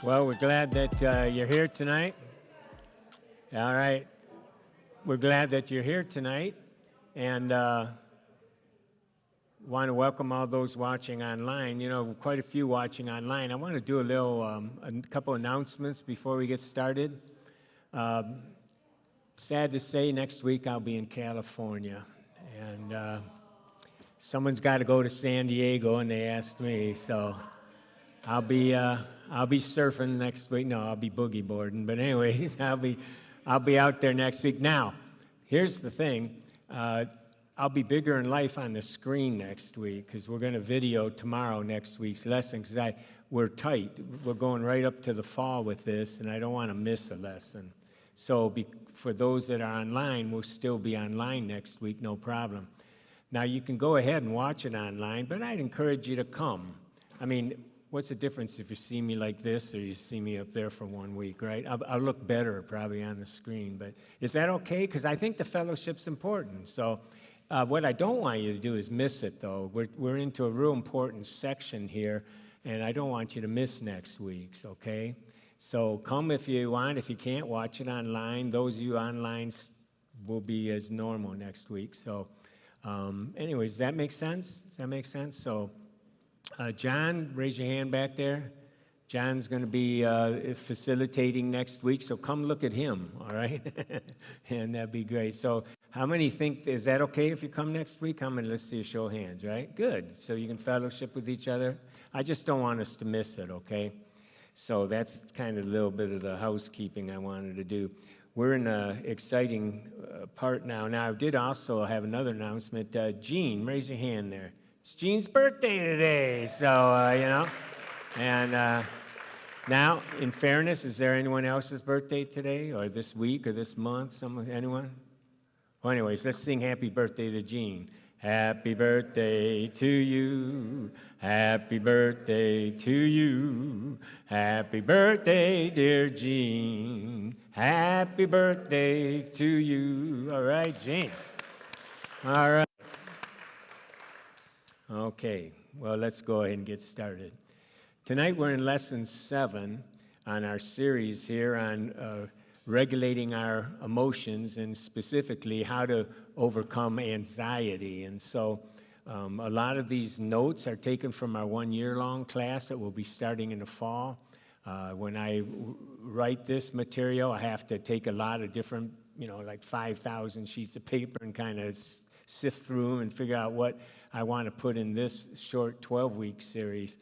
Well, we're glad that you're here tonight. All right. We're glad that you're here tonight and want to welcome all those watching online. You know, quite a few watching online. I want to do a couple announcements before we get started. Sad to say, next week I'll be in California. And someone's got to go to San Diego, and they asked me, so I'll be surfing next week. No, I'll be boogie boarding. But anyways, I'll be out there next week. Now, here's the thing. I'll be bigger in life on the screen next week because we're going to video tomorrow next week's lesson because we're tight. We're going right up to the fall with this, and I don't want to miss a lesson. So for those that are online, we'll still be online next week, no problem. Now, you can go ahead and watch it online, but I'd encourage you to come. I mean, what's the difference if you see me like this or you see me up there for 1 week, right? I'll look better probably on the screen, but is that okay? Because I think the fellowship's important. So what I don't want you to do is miss it, though. We're into a real important section here, and I don't want you to miss next week's, okay? So come if you want. If you can't, watch it online. Those of you online will be as normal next week. So anyways, does that make sense? Does that make sense? So John, raise your hand back there. John's going to be facilitating next week, so come look at him, all right? And that'd be great. So how many think, is that okay if you come next week? How many? Let's see a show of hands, right? Good. So you can fellowship with each other. I just don't want us to miss it, okay? So that's kind of a little bit of the housekeeping I wanted to do. We're in an exciting part now. Now, I did also have another announcement. Jean, raise your hand there. It's Jean's birthday today, so, you know. And now, in fairness, is there anyone else's birthday today or this week or this month? Anyone? Well, anyways, let's sing happy birthday to Jean. Happy birthday to you. Happy birthday to you. Happy birthday, dear Jean. Happy birthday to you. All right, Jean. All right. Okay, well, let's go ahead and get started. Tonight we're in Lesson 7 on our series here on regulating our emotions and specifically how to overcome anxiety. And so a lot of these notes are taken from our 1-year-long class that will be starting in the fall. When I write this material, I have to take a lot of different, like 5,000 sheets of paper and kind of sift through them and figure out what I want to put in this short 12-week series.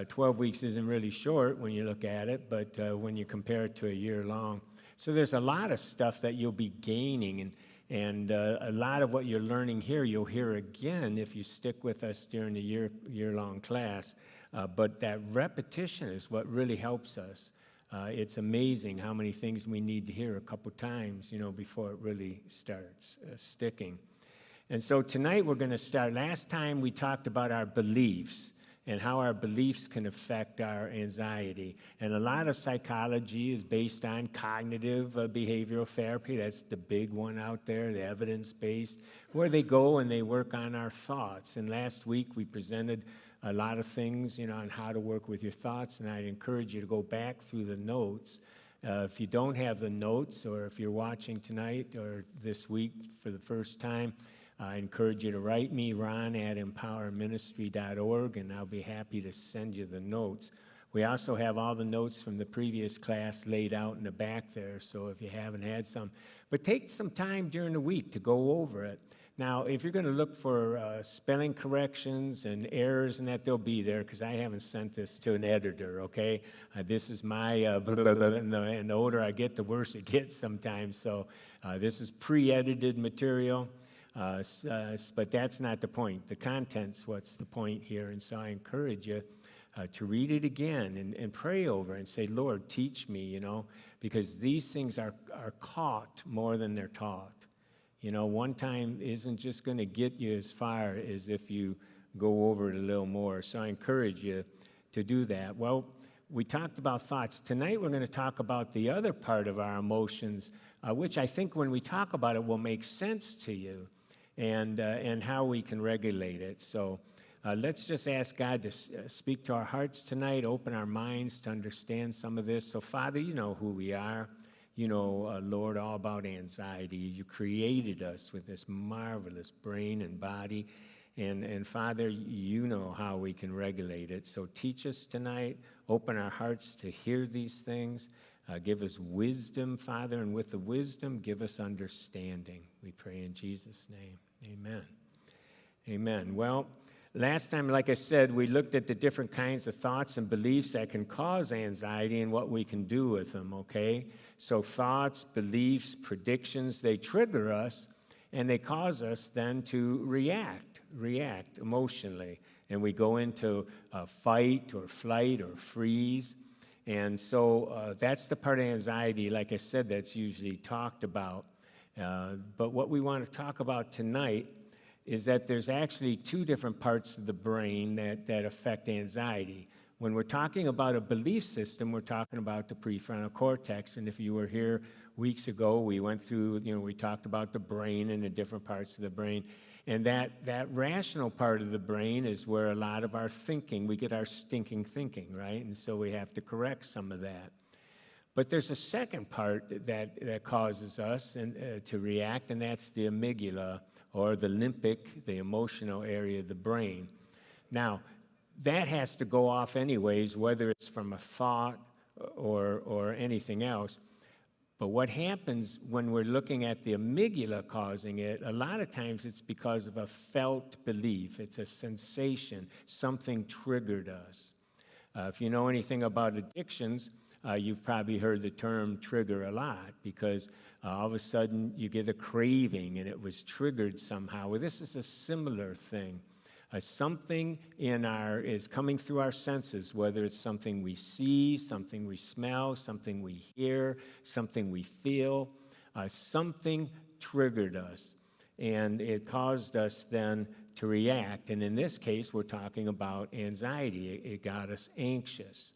12 weeks isn't really short when you look at it, but when you compare it to a year long. So there's a lot of stuff that you'll be gaining, and a lot of what you're learning here, you'll hear again if you stick with us during the year-long class. But that repetition is what really helps us. It's amazing how many things we need to hear a couple times, before it really starts sticking. And so tonight we're going to start. Last time we talked about our beliefs and how our beliefs can affect our anxiety. And a lot of psychology is based on cognitive behavioral therapy. That's the big one out there, the evidence-based, where they go and they work on our thoughts. And last week we presented a lot of things, on how to work with your thoughts, and I'd encourage you to go back through the notes. If you don't have the notes, or if you're watching tonight or this week for the first time, I encourage you to write me, ron@empowerministry.org, and I'll be happy to send you the notes. We also have all the notes from the previous class laid out in the back there, so if you haven't had some. But take some time during the week to go over it. Now, if you're going to look for spelling corrections and errors and that, they'll be there because I haven't sent this to an editor, okay? This is my, and the older I get, the worse it gets sometimes. So this is pre-edited material. But that's not the point. The content's what's the point here. And so I encourage you to read it again and pray over it and say, Lord, teach me, because these things are caught more than they're taught. One time isn't just going to get you as far as if you go over it a little more. So I encourage you to do that. Well, we talked about thoughts. Tonight we're going to talk about the other part of our emotions, which I think when we talk about it will make sense to you. And how we can regulate it. So let's just ask God to speak to our hearts tonight, open our minds to understand some of this. So, Father, you know who we are. You know, Lord, all about anxiety. You created us with this marvelous brain and body. And Father, you know how we can regulate it. So teach us tonight. Open our hearts to hear these things. Give us wisdom, Father, and with the wisdom, give us understanding. We pray in Jesus' name. Amen. Amen. Well, last time, like I said, we looked at the different kinds of thoughts and beliefs that can cause anxiety and what we can do with them, okay? So thoughts, beliefs, predictions, they trigger us, and they cause us then to react emotionally. And we go into fight or flight or freeze. And so that's the part of anxiety, like I said, that's usually talked about. But what we want to talk about tonight is that there's actually two different parts of the brain that affect anxiety. When we're talking about a belief system, we're talking about the prefrontal cortex. And if you were here weeks ago, we went through, we talked about the brain and the different parts of the brain. And that rational part of the brain is where a lot of our thinking, we get our stinking thinking, right? And so we have to correct some of that. But there's a second part that causes us to react, and that's the amygdala, or the limbic, the emotional area of the brain. Now, that has to go off anyways, whether it's from a thought or anything else. But what happens when we're looking at the amygdala causing it, a lot of times it's because of a felt belief. It's a sensation. Something triggered us. If you know anything about addictions, you've probably heard the term trigger a lot, because all of a sudden you get a craving and it was triggered somehow. Well, this is a similar thing. Something is coming through our senses, whether it's something we see, something we smell, something we hear, something we feel. Something triggered us, and it caused us then to react. And in this case, we're talking about anxiety. It got us anxious.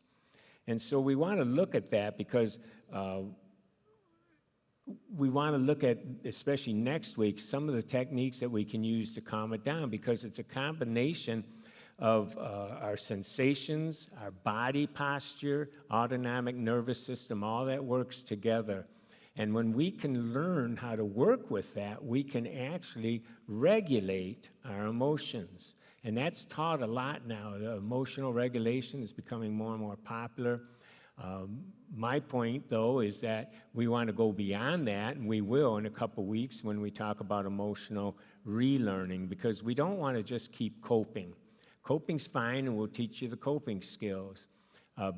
And so we want to look at that, because we want to look at, especially next week, some of the techniques that we can use to calm it down, because it's a combination of our sensations, our body posture, autonomic nervous system, all that works together. And when we can learn how to work with that, we can actually regulate our emotions. And that's taught a lot now. The emotional regulation is becoming more and more popular. My point, though, is that we want to go beyond that, and we will in a couple weeks when we talk about emotional relearning, because we don't want to just keep coping. Coping's fine, and we'll teach you the coping skills.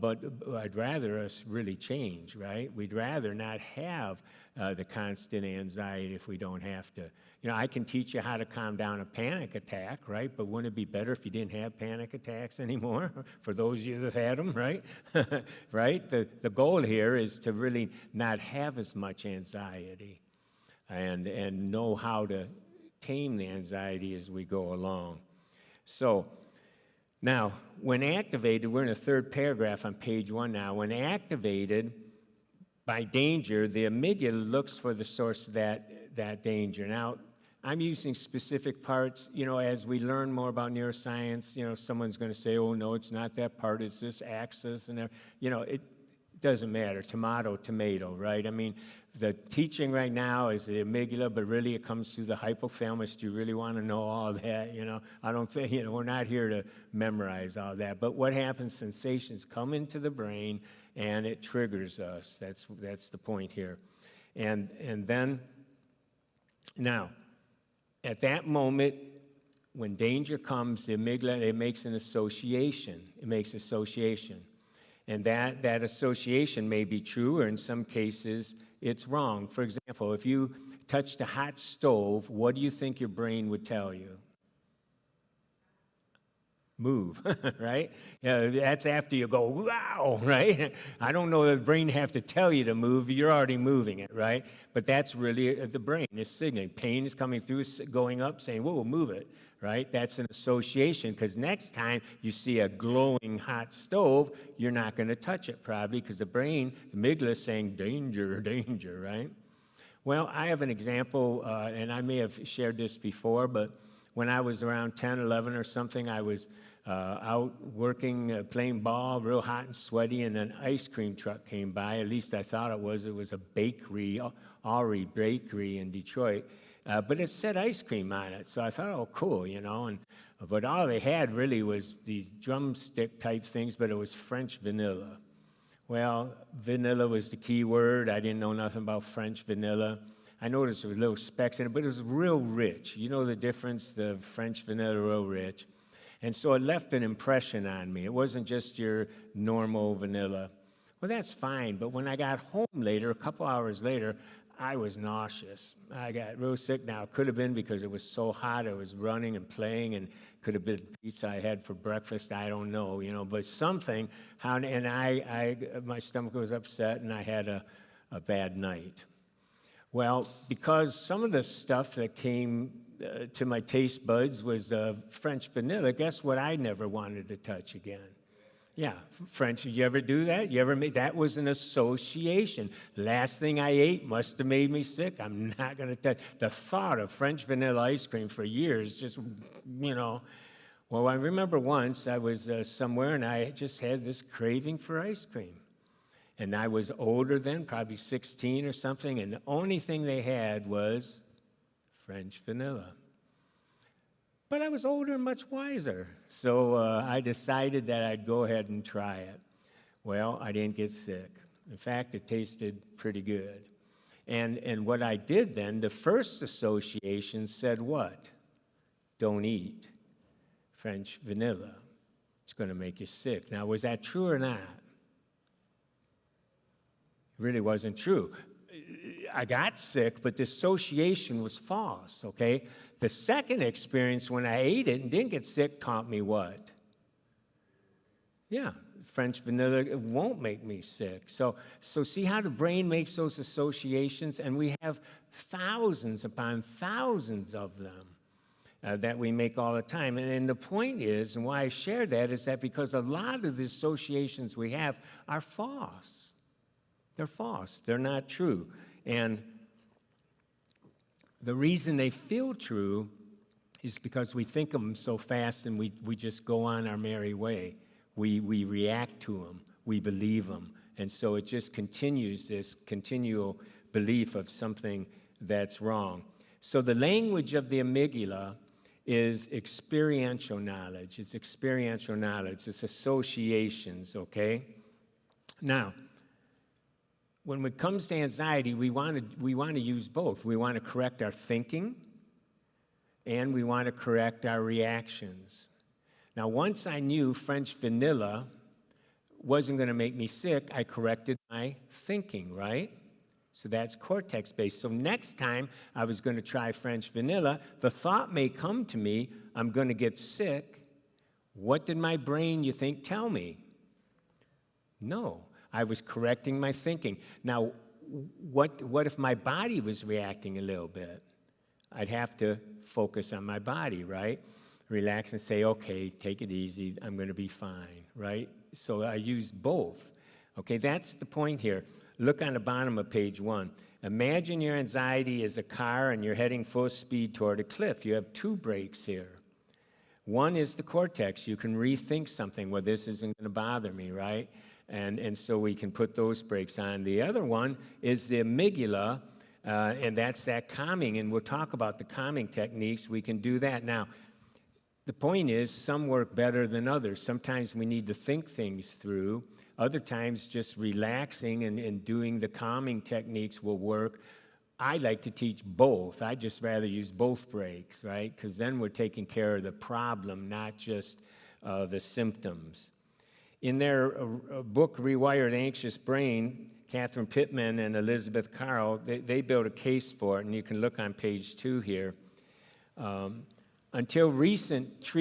But I'd rather us really change, right? We'd rather not have the constant anxiety if we don't have to. I can teach you how to calm down a panic attack, right? But wouldn't it be better if you didn't have panic attacks anymore? For those of you that had them, right? Right? The goal here is to really not have as much anxiety and know how to tame the anxiety as we go along. So, now, when activated, we're in the third paragraph on page 1 now. When activated by danger, the amygdala looks for the source of that danger. Now, I'm using specific parts. As we learn more about neuroscience, someone's going to say, oh, no, it's not that part, it's this axis. And, it doesn't matter. Tomato, right? I mean, the teaching right now is the amygdala, but really it comes through the hypothalamus. Do you really want to know all that? I don't think, we're not here to memorize all that. But what happens, sensations come into the brain and it triggers us. That's the point here. And then, now, at that moment, when danger comes, the amygdala, it makes an association. It makes association. And that association may be true, or in some cases, it's wrong. For example, if you touched a hot stove, what do you think your brain would tell you? Move, right? That's after you go, wow, right? I don't know that the brain have to tell you to move. You're already moving it, right? But that's really the brain is signaling. Pain is coming through, going up, saying, whoa, move it, right? That's an association, because next time you see a glowing hot stove, you're not going to touch it probably, because the brain, the amygdala is saying, danger, right? Well, I have an example, and I may have shared this before, but when I was around 10, 11 or something, I was out working, playing ball, real hot and sweaty, and an ice cream truck came by. At least I thought it was. It was a bakery, Ari Bakery in Detroit. But it said ice cream on it. So I thought, oh, cool, but all they had really was these drumstick type things, but it was French vanilla. Well, vanilla was the key word. I didn't know nothing about French vanilla. I noticed there was little specks in it, but it was real rich. You know the difference, the French vanilla, real rich. And so it left an impression on me. It wasn't just your normal vanilla. Well, that's fine, but when I got home later, a couple hours later, I was nauseous. I got real sick. Now, it could have been because it was so hot. I was running and playing, and could have been pizza I had for breakfast. I don't know, but something. And my stomach was upset, and I had a bad night. Well, because some of the stuff that came to my taste buds was French vanilla, guess what I never wanted to touch again? Yeah, French, did you ever do that? That was an association. Last thing I ate must have made me sick. I'm not going to touch. The thought of French vanilla ice cream for years just, Well, I remember once I was somewhere and I just had this craving for ice cream. And I was older then, probably 16 or something, and the only thing they had was French vanilla. But I was older and much wiser, so I decided that I'd go ahead and try it. Well, I didn't get sick. In fact, it tasted pretty good. And what I did then, the first association said what? Don't eat French vanilla. It's going to make you sick. Now, was that true or not? It really wasn't true. I got sick, but the association was false, okay? The second experience when I ate it and didn't get sick taught me what? Yeah, French vanilla, it won't make me sick. So see how the brain makes those associations? And we have thousands upon thousands of them that we make all the time. And the point is, and why I share that, is that because a lot of the associations we have are false. They're false. They're not true. And the reason they feel true is because we think of them so fast and we just go on our merry way. We react to them. We believe them. And so it just continues this continual belief of something that's wrong. So the language of the amygdala is experiential knowledge. It's experiential knowledge. It's associations, okay? Now, when it comes to anxiety, we want to use both. We want to correct our thinking, and we want to correct our reactions. Now, once I knew French vanilla wasn't going to make me sick, I corrected my thinking, right? So that's cortex-based. So next time I was going to try French vanilla, the thought may come to me, I'm going to get sick. What did my brain, you think, tell me? No. I was correcting my thinking. Now, what if my body was reacting a little bit? I'd have to focus on my body, right? Relax and say, okay, take it easy. I'm going to be fine, right? So I use both. Okay, that's the point here. Look on the bottom of page 1. Imagine your anxiety is a car and you're heading full speed toward a cliff. You have 2 brakes here. One is the cortex. You can rethink something. Well, this isn't going to bother me, right? And so we can put those brakes on. The other one is the amygdala, and that's that calming. And we'll talk about the calming techniques. We can do that. Now, the point is, some work better than others. Sometimes we need to think things through. Other times, just relaxing and doing the calming techniques will work. I like to teach both. I'd just rather use both brakes, right? Because then we're taking care of the problem, not just the symptoms. In their book, Rewired Anxious Brain, Catherine Pittman and Elizabeth Carroll, they built a case for it, and you can look on page 2 here. Until recently,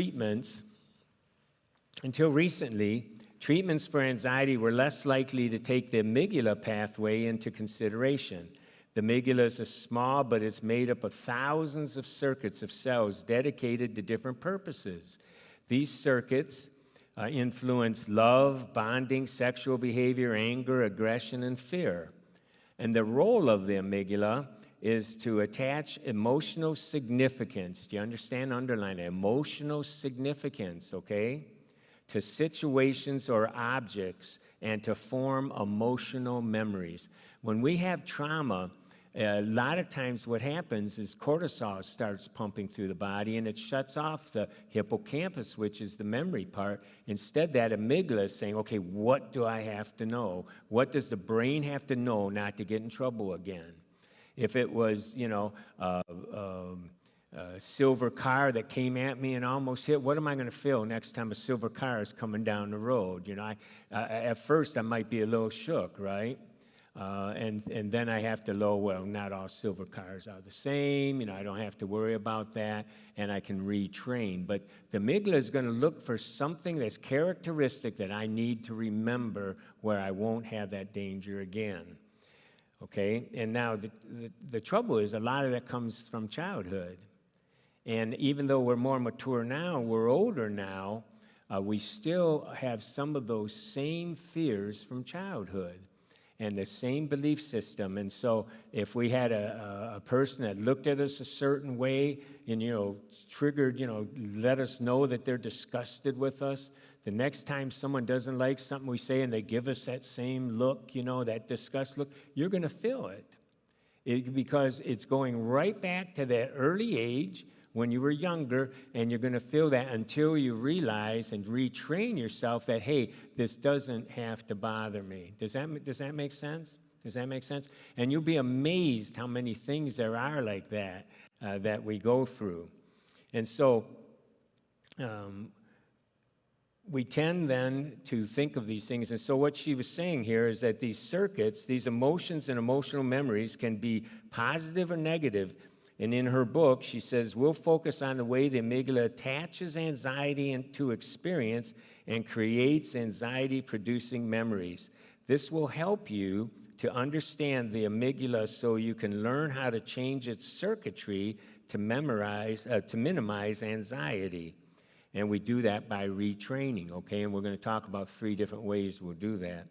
treatments for anxiety were less likely to take the amygdala pathway into consideration. The amygdala is a small, but it's made up of thousands of circuits of cells dedicated to different purposes. These circuits influence love, bonding, sexual behavior, anger, aggression, and fear. And the role of the amygdala is to attach emotional significance. Do you understand? Underline it. Emotional significance, okay? To situations or objects and to form emotional memories. When we have trauma, a lot of times what happens is cortisol starts pumping through the body and it shuts off the hippocampus, which is the memory part. Instead, that amygdala is saying, okay, what do I have to know? What does the brain have to know not to get in trouble again? If it was, a silver car that came at me and almost hit, what am I going to feel next time a silver car is coming down the road? At first I might be a little shook, right? And then I have to know, well, not all silver cars are the same. I don't have to worry about that, and I can retrain. But the amygdala is going to look for something that's characteristic that I need to remember where I won't have that danger again. Okay? And now the trouble is a lot of that comes from childhood. And even though we're more mature now, we're older now, we still have some of those same fears from childhood and the same belief system. And so if we had a person that looked at us a certain way and, triggered, let us know that they're disgusted with us, the next time someone doesn't like something we say and they give us that same look, that disgust look, you're going to feel it. Because it's going right back to that early age when you were younger, and you're going to feel that until you realize and retrain yourself that, hey, this doesn't have to bother me. Does that make sense? Does that make sense? And you'll be amazed how many things there are like that that we go through. And so we tend then to think of these things. And so what she was saying here is that these circuits, these emotions and emotional memories can be positive or negative. And in her book, she says, we'll focus on the way the amygdala attaches anxiety into experience and creates anxiety-producing memories. This will help you to understand the amygdala so you can learn how to change its circuitry to minimize anxiety. And we do that by retraining, okay? And we're going to talk about 3 different ways we'll do that.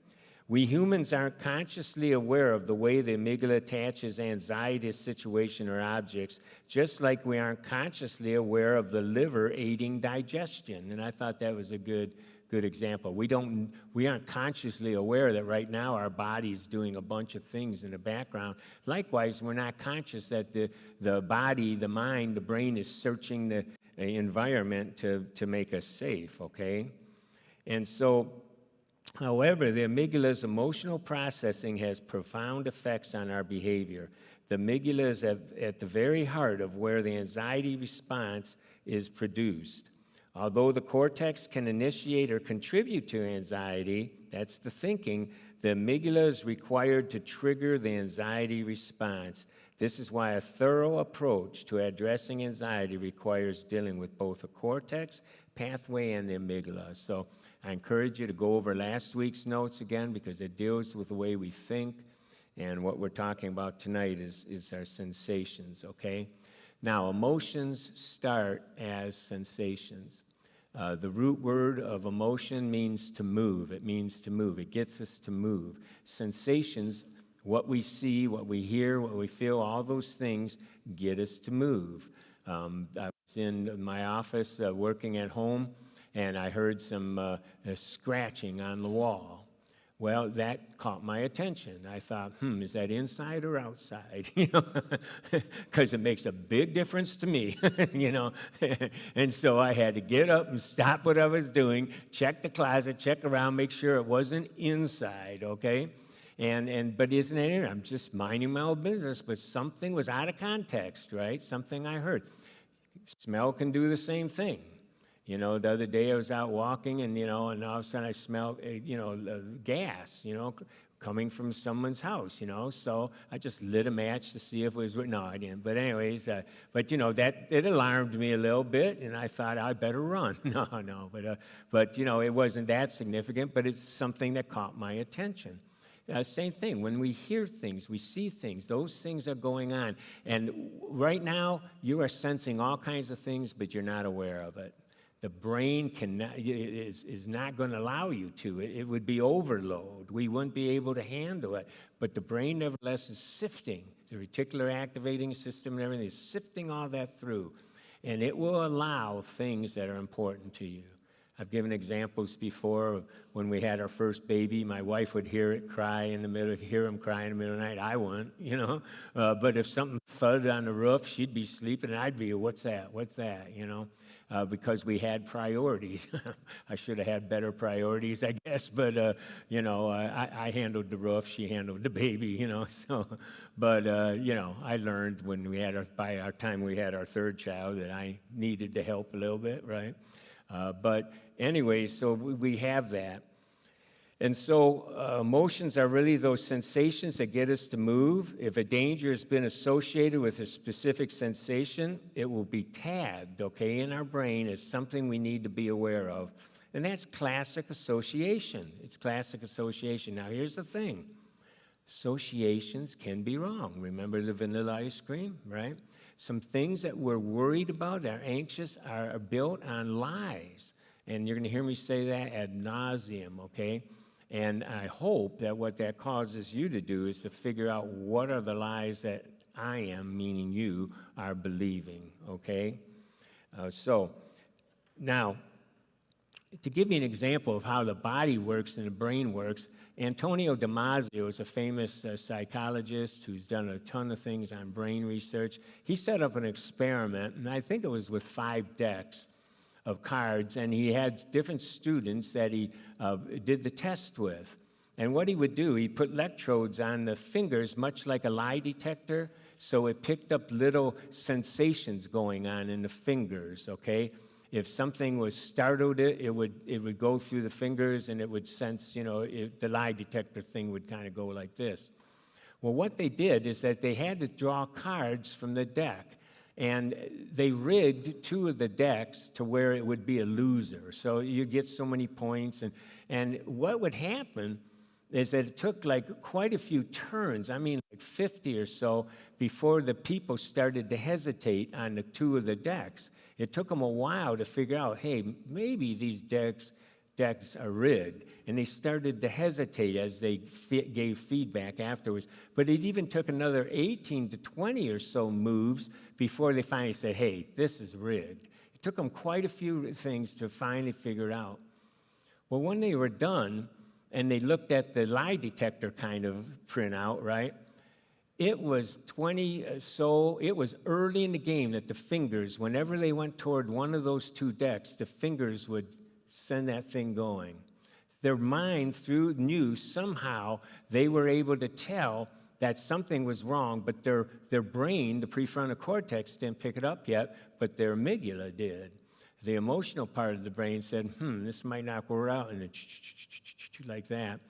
We humans aren't consciously aware of the way the amygdala attaches anxiety to situation or objects, just like we aren't consciously aware of the liver aiding digestion. And I thought that was a good example. We aren't consciously aware that right now our body's doing a bunch of things in the background. Likewise, we're not conscious that the body, the mind, the brain is searching the environment to make us safe, okay? And so, however, the amygdala's emotional processing has profound effects on our behavior. The amygdala is at the very heart of where the anxiety response is produced. Although the cortex can initiate or contribute to anxiety, that's the thinking, the amygdala is required to trigger the anxiety response. This is why a thorough approach to addressing anxiety requires dealing with both the cortex pathway and the amygdala. So I encourage you to go over last week's notes again because it deals with the way we think, and what we're talking about tonight is our sensations, okay? Now, emotions start as sensations. The root word of emotion means to move. It means to move. It gets us to move. Sensations, what we see, what we hear, what we feel, all those things get us to move. I was in my office working at home, and I heard some scratching on the wall. Well, that caught my attention. I thought, is that inside or outside? Because it makes a big difference to me, And so I had to get up and stop what I was doing, check the closet, check around, make sure it wasn't inside, okay? But isn't it? I'm just minding my own business, but something was out of context, right? Something I heard. Smell can do the same thing. The other day I was out walking and all of a sudden I smelled, gas, coming from someone's house, So I just lit a match to see if it was, no, I didn't. But anyways, that it alarmed me a little bit, and I thought I better run. No, but it wasn't that significant, but it's something that caught my attention. Same thing, when we hear things, we see things, those things are going on. And right now, you are sensing all kinds of things, but you're not aware of it. the brain is not going to allow you to. It would be overload. We wouldn't be able to handle it. But the brain, nevertheless, is sifting. The reticular activating system and everything is sifting all that through. And it will allow things that are important to you. I've given examples before of when we had our first baby. My wife would hear him cry in the middle of the night. I wouldn't, you know. But if something thudded on the roof, she'd be sleeping, and I'd be, what's that, you know, because we had priorities. I should have had better priorities, I guess. But, you know, I handled the roof. She handled the baby, you know. So, but, you know, I learned when by our time we had our third child that I needed to help a little bit, right? But anyway, so we have that. And so emotions are really those sensations that get us to move. If a danger has been associated with a specific sensation, it will be tagged, okay, in our brain as something we need to be aware of. And that's classic association. It's classic association. Now, here's the thing. Associations can be wrong. Remember the vanilla ice cream, right? Some things that we're worried about, that are anxious, are built on lies. And you're going to hear me say that ad nauseum, okay? And I hope that what that causes you to do is to figure out what are the lies that I am, meaning you, are believing, okay? So now, to give you an example of how the body works and the brain works, Antonio Damasio is a famous psychologist who's done a ton of things on brain research. He set up an experiment, and I think it was with 5 decks of cards, and he had different students that he did the test with. And what he would do, he put electrodes on the fingers, much like a lie detector, so it picked up little sensations going on in the fingers, okay? If something was startled, it would go through the fingers, and it would sense, you know, the lie detector thing would kind of go like this. Well, what they did is that they had to draw cards from the deck, and they rigged 2 of the decks to where it would be a loser. So you get so many points, and what would happen is that it took like quite a few turns, I mean like 50 or so, before the people started to hesitate on the 2 of the decks. It took them a while to figure out, hey, maybe these decks are rigged. And they started to hesitate as they gave feedback afterwards. But it even took another 18 to 20 or so moves before they finally said, hey, this is rigged. It took them quite a few things to finally figure it out. Well, when they were done, and they looked at the lie detector kind of printout, right? It was it was early in the game that the fingers, whenever they went toward one of those 2 decks, the fingers would send that thing going. Their mind knew somehow they were able to tell that something was wrong, but their brain, the prefrontal cortex, didn't pick it up yet, but their amygdala did. The emotional part of the brain said, this might not work out, and like that.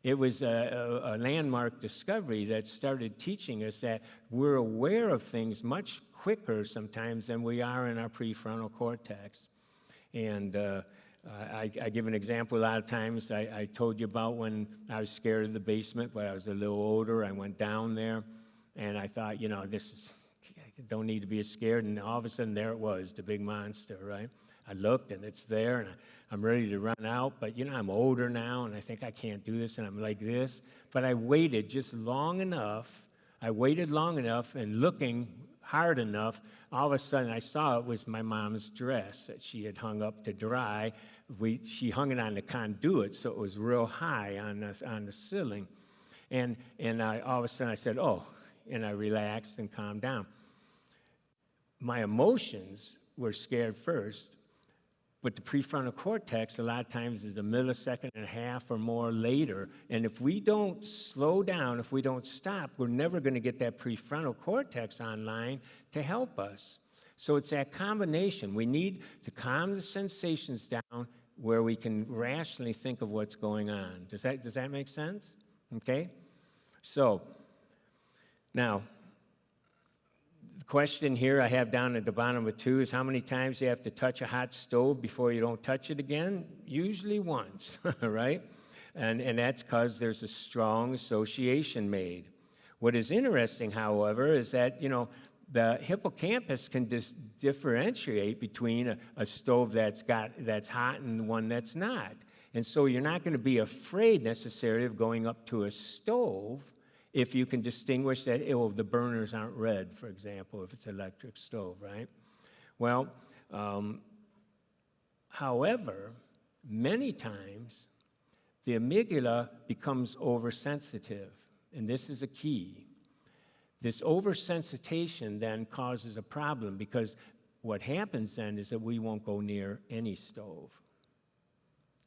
It was a landmark discovery that started teaching us that we're aware of things much quicker sometimes than we are in our prefrontal cortex. And I give an example a lot of times. I told you about when I was scared of the basement, but I was a little older. I went down there, and I thought, you know, I don't need to be scared. And all of a sudden, there it was, the big monster, right? I looked, and it's there, and I'm ready to run out. But, you know, I'm older now, and I think I can't do this, and I'm like this. But I waited just long enough. I waited long enough, and looking hard enough, all of a sudden I saw it was my mom's dress that she had hung up to dry. She hung it on the conduit, so it was real high on the ceiling. And all of a sudden I said, oh, and I relaxed and calmed down. My emotions were scared first, but the prefrontal cortex a lot of times is a millisecond and a half or more later. And if we don't slow down, if we don't stop, we're never going to get that prefrontal cortex online to help us. So it's that combination. We need to calm the sensations down where we can rationally think of what's going on. Does that make sense? Okay? So, now, the question here I have down at the bottom of 2 is how many times you have to touch a hot stove before you don't touch it again? Usually once, right? And that's because there's a strong association made. What is interesting, however, is that, you know, the hippocampus can differentiate between a stove that's hot and one that's not. And so you're not going to be afraid necessarily of going up to a stove if you can distinguish that the burners aren't red, for example, if it's an electric stove, right? Well, however, many times the amygdala becomes oversensitive, and this is a key. This oversensitization then causes a problem because what happens then is that we won't go near any stove.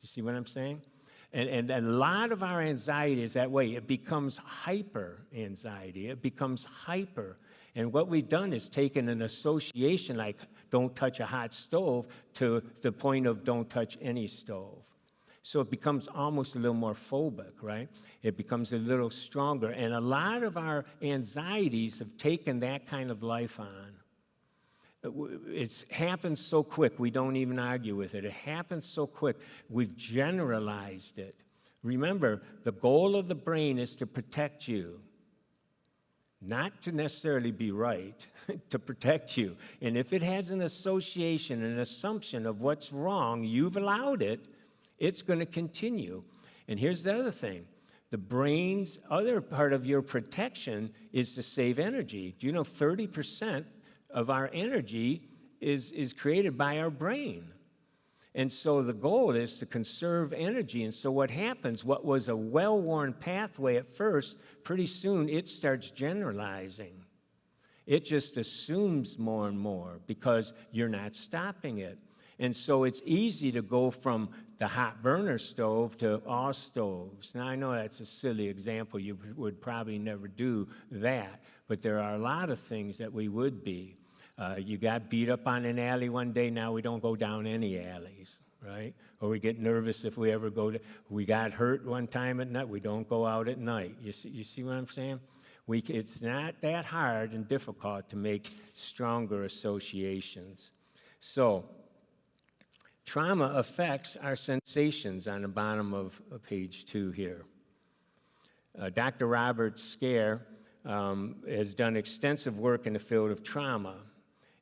You see what I'm saying? And a lot of our anxiety is that way. It becomes hyper anxiety. It becomes hyper. And what we've done is taken an association like don't touch a hot stove to the point of don't touch any stove. So it becomes almost a little more phobic, right? It becomes a little stronger. And a lot of our anxieties have taken that kind of life on. It happens so quick, we don't even argue with it. It happens so quick, we've generalized it. Remember, the goal of the brain is to protect you, not to necessarily be right, to protect you. And if it has an association, an assumption of what's wrong, you've allowed it, it's going to continue. And here's the other thing. The brain's other part of your protection is to save energy. Do you know 30% of our energy is created by our brain? And so the goal is to conserve energy. And so what happens, what was a well-worn pathway at first, pretty soon it starts generalizing. It just assumes more and more because you're not stopping it. And so it's easy to go from the hot burner stove to all stoves. Now, I know that's a silly example. You would probably never do that. But there are a lot of things that we would be. You got beat up on an alley one day. Now we don't go down any alleys, right? Or we get nervous if we ever we got hurt one time at night. We don't go out at night. You see what I'm saying? It's not that hard and difficult to make stronger associations. So, trauma affects our sensations on the bottom of page 2 here. Dr. Robert Scare has done extensive work in the field of trauma.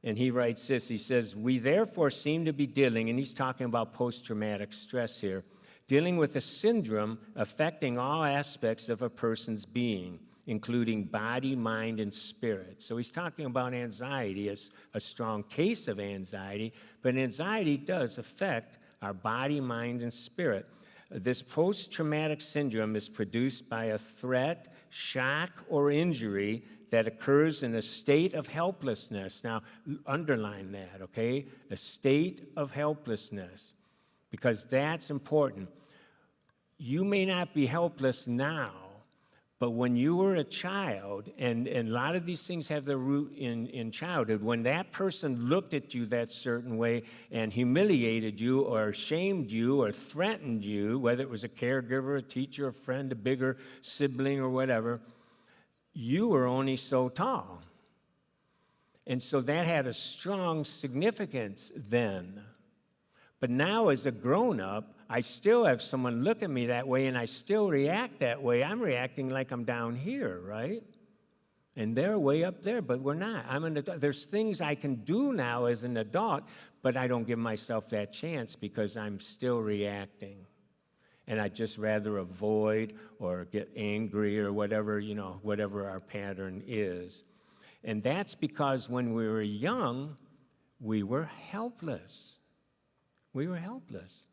And he writes this, he says, we therefore seem to be dealing, and he's talking about post-traumatic stress here, dealing with a syndrome affecting all aspects of a person's being, including body, mind, and spirit. So he's talking about anxiety as a strong case of anxiety, but anxiety does affect our body, mind, and spirit. This post-traumatic syndrome is produced by a threat, shock, or injury that occurs in a state of helplessness. Now, underline that, okay? A state of helplessness, because that's important. You may not be helpless now, but when you were a child, and a lot of these things have their root in childhood, when that person looked at you that certain way and humiliated you or shamed you or threatened you, whether it was a caregiver, a teacher, a friend, a bigger sibling, or whatever, you were only so tall. And so that had a strong significance then. But now as a grown-up, I still have someone look at me that way, and I still react that way. I'm reacting like I'm down here, right? And they're way up there, but we're not. I'm an adult. There's things I can do now as an adult, but I don't give myself that chance because I'm still reacting. And I'd just rather avoid or get angry or whatever, whatever our pattern is. And that's because when we were young, we were helpless. We were helpless.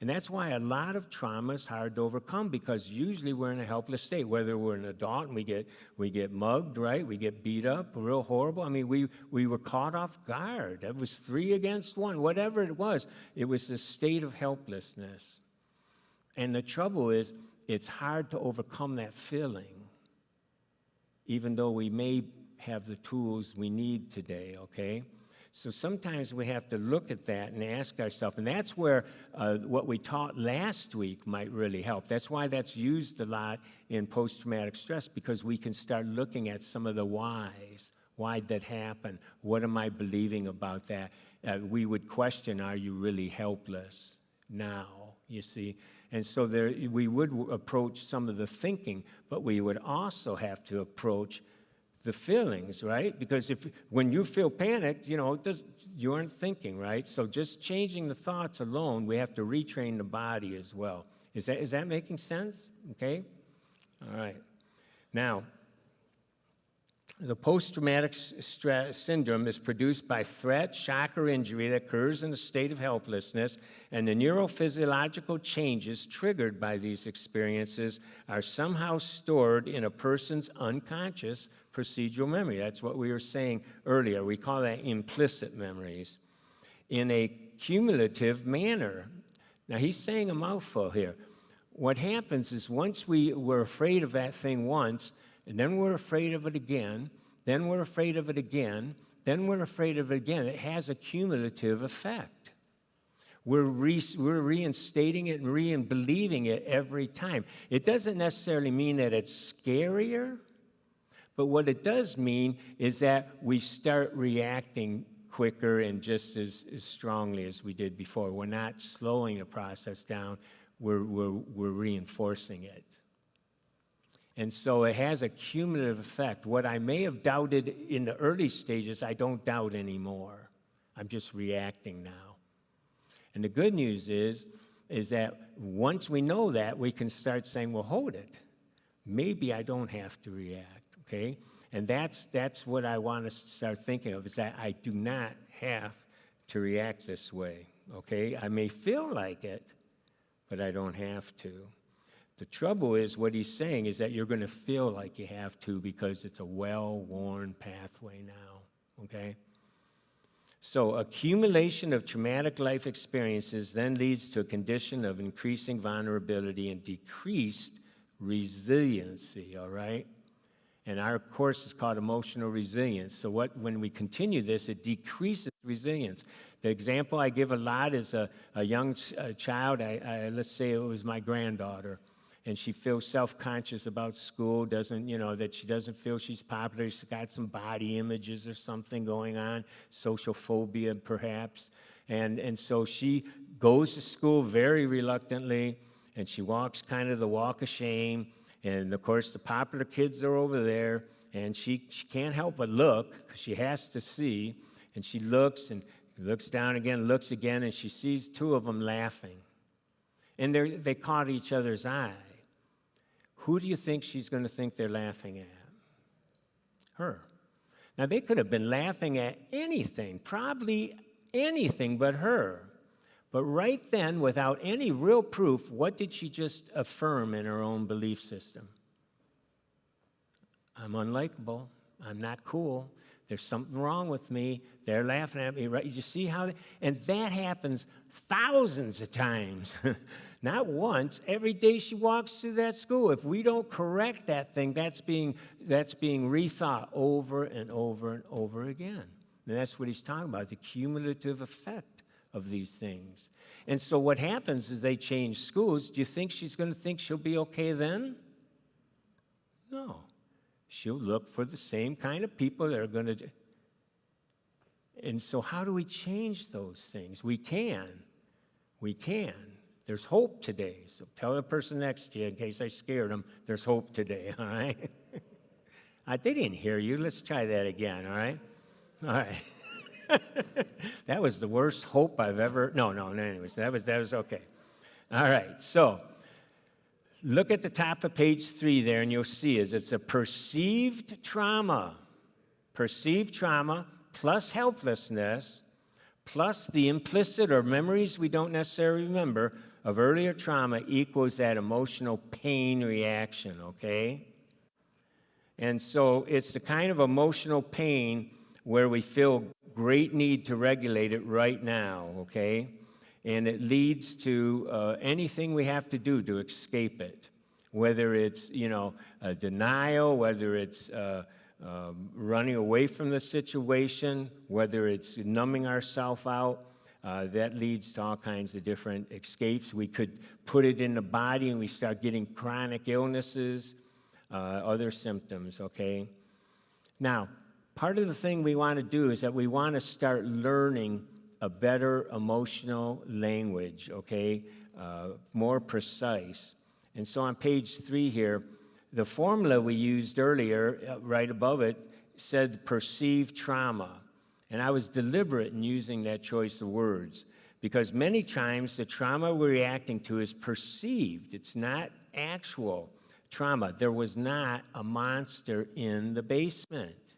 And that's why a lot of trauma is hard to overcome, because usually we're in a helpless state, whether we're an adult and we get mugged, right? We get beat up, real horrible. I mean, we were caught off guard. It was 3 against 1, whatever it was a state of helplessness. And the trouble is, it's hard to overcome that feeling, even though we may have the tools we need today, okay? So sometimes we have to look at that and ask ourselves, and that's where what we taught last week might really help. That's why that's used a lot in post-traumatic stress, because we can start looking at some of the whys. Why'd that happen? What am I believing about that? We would question, are you really helpless now, you see? And so we would approach some of the thinking, but we would also have to approach the feelings, right? Because when you feel panicked, you aren't thinking, right? So just changing the thoughts alone, we have to retrain the body as well. Is that making sense? Okay? All right. Now, the post-traumatic stress syndrome is produced by threat, shock, or injury that occurs in a state of helplessness, and the neurophysiological changes triggered by these experiences are somehow stored in a person's unconscious procedural memory. That's what we were saying earlier. We call that implicit memories in a cumulative manner. Now, he's saying a mouthful here. What happens is once we're afraid of that thing once, and then we're afraid of it again, then we're afraid of it again, then we're afraid of it again. It has a cumulative effect. We're reinstating it and re-believing it every time. It doesn't necessarily mean that it's scarier, but what it does mean is that we start reacting quicker and just as strongly as we did before. We're not slowing the process down, we're reinforcing it. And so it has a cumulative effect. What I may have doubted in the early stages, I don't doubt anymore. I'm just reacting now. And the good news is that once we know that, we can start saying, well, hold it. Maybe I don't have to react, okay? And that's what I want to start thinking of, is that I do not have to react this way, okay? I may feel like it, but I don't have to. The trouble is, what he's saying is that you're going to feel like you have to because it's a well-worn pathway now, okay? So accumulation of traumatic life experiences then leads to a condition of increasing vulnerability and decreased resiliency, all right? And our course is called Emotional Resilience. So when we continue this, it decreases resilience. The example I give a lot is a young child, let's say it was my granddaughter, and she feels self-conscious about school, that she doesn't feel she's popular, she's got some body images or something going on, social phobia perhaps, and so she goes to school very reluctantly, and she walks kind of the walk of shame, and of course the popular kids are over there, and she can't help but look, because she has to see, and she looks and looks down again, looks again, and she sees two of them laughing. And they caught each other's eye. Who do you think she's going to think they're laughing at? Her. Now, they could have been laughing at anything, probably anything but her. But right then, without any real proof, what did she just affirm in her own belief system? I'm unlikable. I'm not cool. There's something wrong with me. They're laughing at me, right? You see how? And that happens thousands of times. Not once. Every day she walks through that school. If we don't correct that thing, that's being rethought over and over and over again. And that's what he's talking about, the cumulative effect of these things. And so what happens is they change schools. Do you think she's going to think she'll be okay then? No. She'll look for the same kind of people that are going to... And so how do we change those things? We can. We can. There's hope today. So tell the person next to you, in case I scared them, there's hope today, all right? They didn't hear you. Let's try that again, all right? All right. That was the worst hope I've ever... No, anyways, that was okay. All right, so look at the top of page 3 there, and you'll see it. It's a perceived trauma. Perceived trauma plus helplessness plus the implicit or memories we don't necessarily remember of earlier trauma equals that emotional pain reaction, okay? And so it's the kind of emotional pain where we feel great need to regulate it right now, okay? And it leads to anything we have to do to escape it, whether it's, a denial, whether it's running away from the situation, whether it's numbing ourselves out. That leads to all kinds of different escapes. We could put it in the body and we start getting chronic illnesses, other symptoms, okay? Now, part of the thing we want to do is that we want to start learning a better emotional language, okay? More precise. And so on page 3 here, The formula we used earlier, right above it, said perceived trauma. And I was deliberate in using that choice of words because many times the trauma we're reacting to is perceived. It's not actual trauma. There was not a monster in the basement.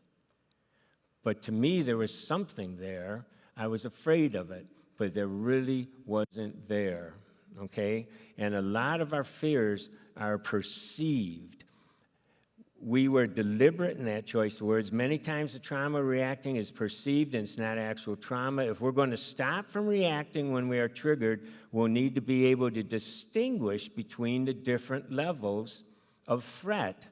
But to me, there was something there. I was afraid of it, but there really wasn't there, okay? And a lot of our fears are perceived. We were deliberate in that choice of words. Many times the trauma reacting is perceived and it's not actual trauma. If we're going to stop from reacting when we are triggered, we'll need to be able to distinguish between the different levels of threat.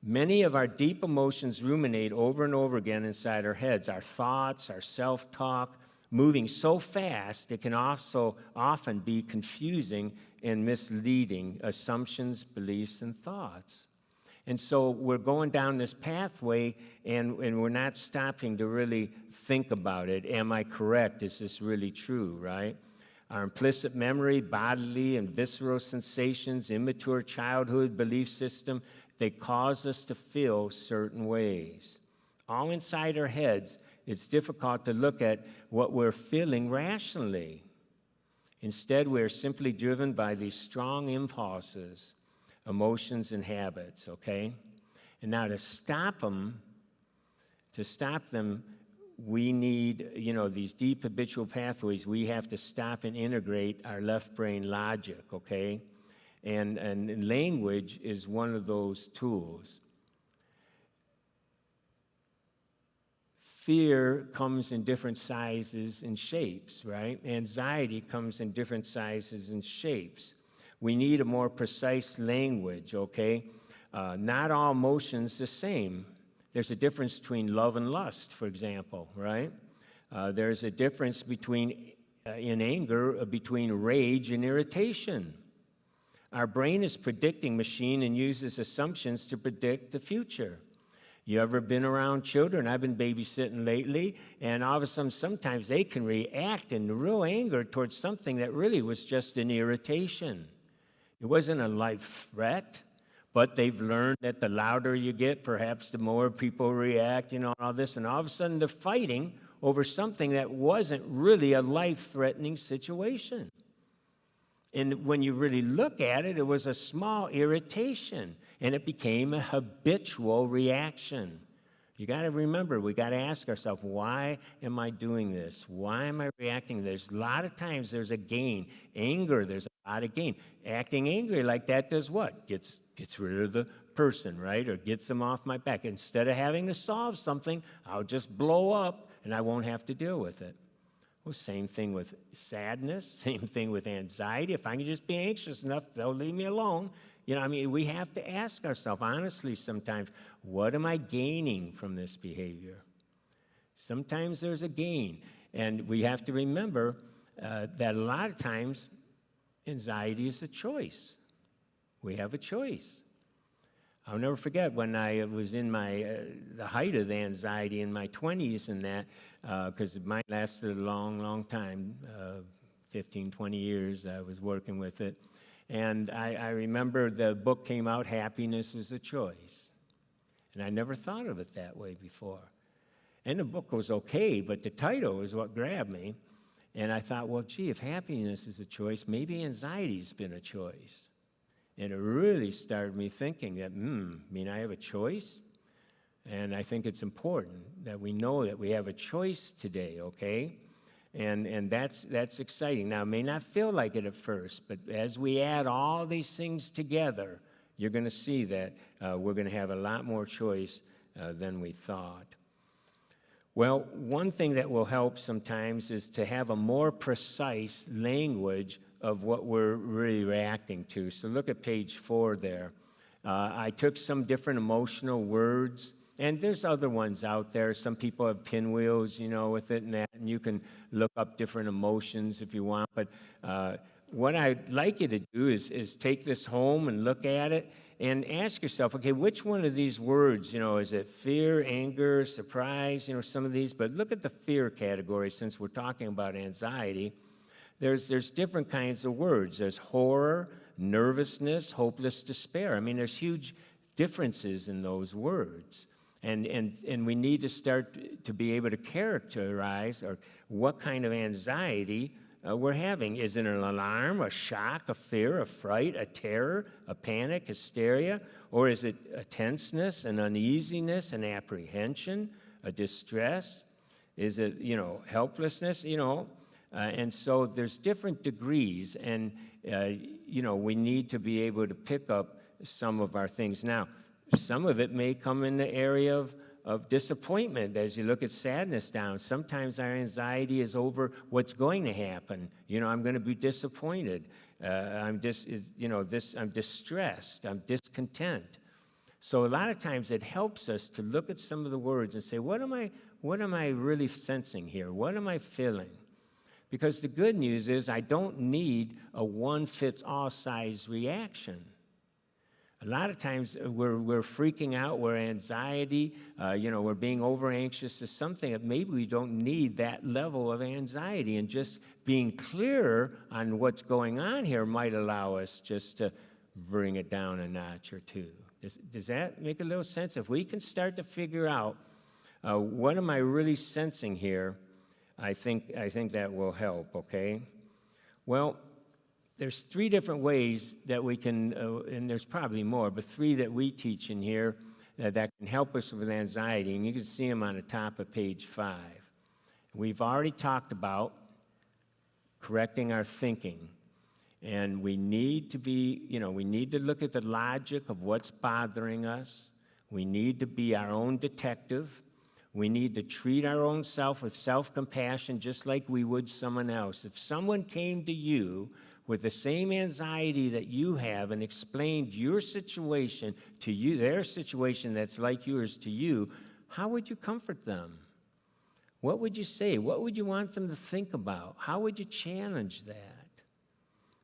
Many of our deep emotions ruminate over and over again inside our heads. Our thoughts, our self-talk, moving so fast, it can also often be confusing and misleading assumptions, beliefs, and thoughts. And so we're going down this pathway, and we're not stopping to really think about it. Am I correct? Is this really true, right? Our implicit memory, bodily and visceral sensations, immature childhood belief system, they cause us to feel certain ways. All inside our heads, it's difficult to look at what we're feeling rationally. Instead, we're simply driven by these strong impulses, emotions, and habits, okay? And now to stop them, we need, these deep habitual pathways. We have to stop and integrate our left brain logic, okay? And language is one of those tools. Fear comes in different sizes and shapes, right? Anxiety comes in different sizes and shapes. We need a more precise language, okay? Not all emotions the same. There's a difference between love and lust, for example, right? There's a difference in anger between rage and irritation. Our brain is a predicting machine and uses assumptions to predict the future. You ever been around children? I've been babysitting lately, and all of a sudden, sometimes they can react in real anger towards something that really was just an irritation. It wasn't a life threat, but they've learned that the louder you get, perhaps the more people react, all this, and all of a sudden they're fighting over something that wasn't really a life-threatening situation. And when you really look at it, it was a small irritation, and it became a habitual reaction. You got to remember, we got to ask ourselves, why am I doing this? Why am I reacting? There's a lot of times there's a gain. Anger, there's a lot of gain. Acting angry like that does what? Gets rid of the person, right? Or gets them off my back. Instead of having to solve something, I'll just blow up, and I won't have to deal with it. Well, same thing with sadness, same thing with anxiety. If I can just be anxious enough, they'll leave me alone. We have to ask ourselves honestly sometimes, what am I gaining from this behavior? Sometimes there's a gain. And we have to remember that a lot of times anxiety is a choice. We have a choice. I'll never forget when I was in the height of the anxiety in my 20s and that, because mine lasted a long, long time, 15, 20 years I was working with it. And I remember the book came out, Happiness is a Choice. And I never thought of it that way before. And the book was okay, but the title is what grabbed me. And I thought, well, gee, if happiness is a choice, maybe anxiety's been a choice. And it really started me thinking that, I have a choice? And I think it's important that we know that we have a choice today, okay? And that's exciting. Now, it may not feel like it at first, but as we add all these things together, you're going to see that we're going to have a lot more choice than we thought. Well, one thing that will help sometimes is to have a more precise language of what we're really reacting to. So look at page 4 there. I took some different emotional words, and there's other ones out there. Some people have pinwheels, with it and that, and you can look up different emotions if you want. But what I'd like you to do is take this home and look at it and ask yourself, okay, which one of these words, is it fear, anger, surprise, some of these. But look at the fear category since we're talking about anxiety. There's different kinds of words. There's horror, nervousness, hopeless despair. I mean, there's huge differences in those words. And we need to start to be able to characterize or what kind of anxiety we're having. Is it an alarm, a shock, a fear, a fright, a terror, a panic, hysteria? Or is it a tenseness, an uneasiness, an apprehension, a distress? Is it, helplessness, and so there's different degrees, and, we need to be able to pick up some of our things. Now, some of it may come in the area of disappointment as you look at sadness down. Sometimes our anxiety is over what's going to happen. I'm going to be disappointed. I'm distressed. I'm discontent. So a lot of times it helps us to look at some of the words and say, what am I really sensing here? What am I feeling? Because the good news is I don't need a one-fits-all size reaction. A lot of times we're freaking out, we're anxiety, we're being over anxious to something that maybe we don't need that level of anxiety, and just being clearer on what's going on here might allow us just to bring it down a notch or two. Does that make a little sense? If we can start to figure out what am I really sensing here, I think that will help, okay? Well, there's three different ways that we can, and there's probably more, but three that we teach in here that can help us with anxiety, and you can see them on the top of page 5. We've already talked about correcting our thinking, and we need to be, we need to look at the logic of what's bothering us. We need to be our own detective. We need to treat our own self with self-compassion just like we would someone else. If someone came to you with the same anxiety that you have and explained your situation to you, their situation that's like yours to you, how would you comfort them? What would you say? What would you want them to think about? How would you challenge that?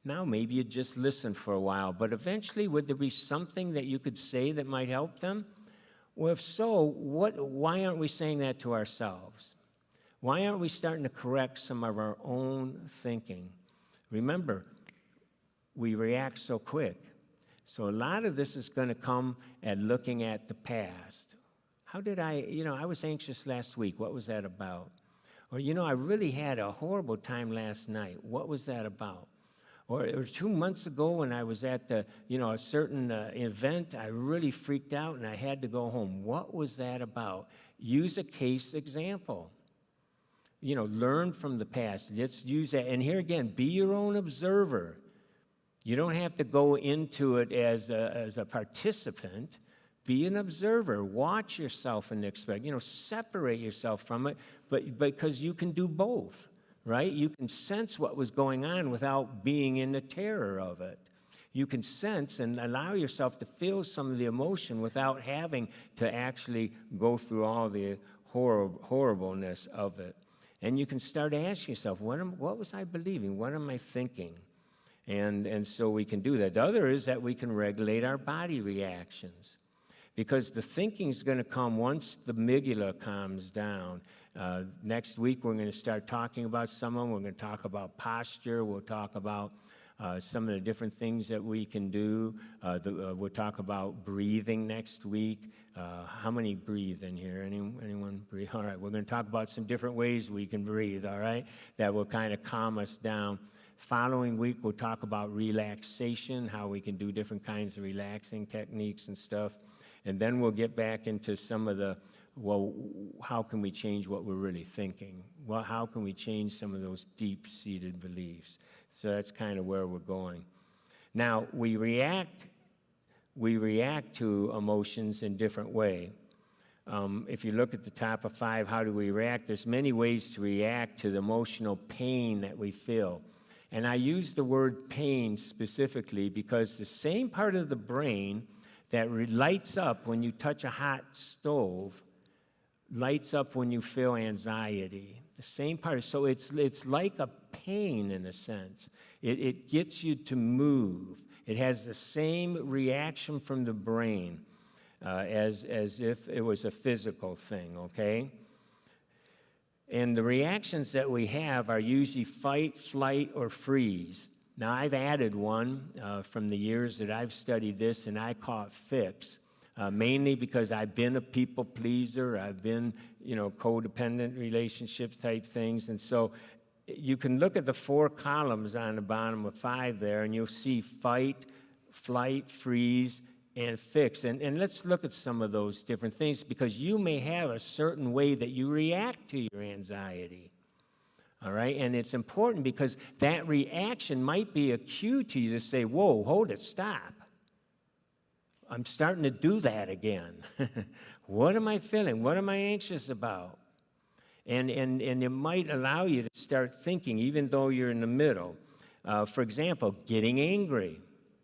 Now, maybe you'd just listen for a while, but eventually would there be something that you could say that might help them? Well, if so, why aren't we saying that to ourselves? Why aren't we starting to correct some of our own thinking? Remember, we react so quick. So a lot of this is going to come at looking at the past. How did I was anxious last week. What was that about? Or, I really had a horrible time last night. What was that about? Or 2 months ago when I was at a certain event, I really freaked out and I had to go home. What was that about? Use a case example. Learn from the past. Let's use that. And here again, be your own observer. You don't have to go into it as a participant. Be an observer. Watch yourself and expect. Separate yourself from it, but because you can do both. Right? You can sense what was going on without being in the terror of it. You can sense and allow yourself to feel some of the emotion without having to actually go through all the horribleness of it. And you can start asking yourself, what was I believing? What am I thinking? And so we can do that. The other is that we can regulate our body reactions. Because the thinking is going to come once the amygdala calms down. Next week, we're going to start talking about some of them. We're going to talk about posture. We'll talk about some of the different things that we can do. We'll talk about breathing next week. How many breathe in here? Anyone breathe? All right, we're going to talk about some different ways we can breathe, all right, that will kind of calm us down. Following week, we'll talk about relaxation, how we can do different kinds of relaxing techniques and stuff. And then we'll get back into some of the, how can we change what we're really thinking? Well, how can we change some of those deep-seated beliefs? So that's kind of where we're going. Now, we react to emotions in different ways. If you look at the top of 5, how do we react? There's many ways to react to the emotional pain that we feel. And I use the word pain specifically because the same part of the brain that lights up when you touch a hot stove lights up when you feel anxiety. The same part. So it's like a pain in a sense. It gets you to move. It has the same reaction from the brain as if it was a physical thing, okay? And the reactions that we have are usually fight, flight, or freeze. Now, I've added one from the years that I've studied this, and I call it fix, mainly because I've been a people pleaser. I've been, codependent relationship type things. And so you can look at the 4 columns on the bottom of 5 there, and you'll see fight, flight, freeze, and fix. And let's look at some of those different things, because you may have a certain way that you react to your anxiety. All right, and it's important because that reaction might be a cue to you to say, whoa, hold it, stop. I'm starting to do that again. What am I feeling? What am I anxious about? And it might allow you to start thinking, even though you're in the middle. For example, getting angry.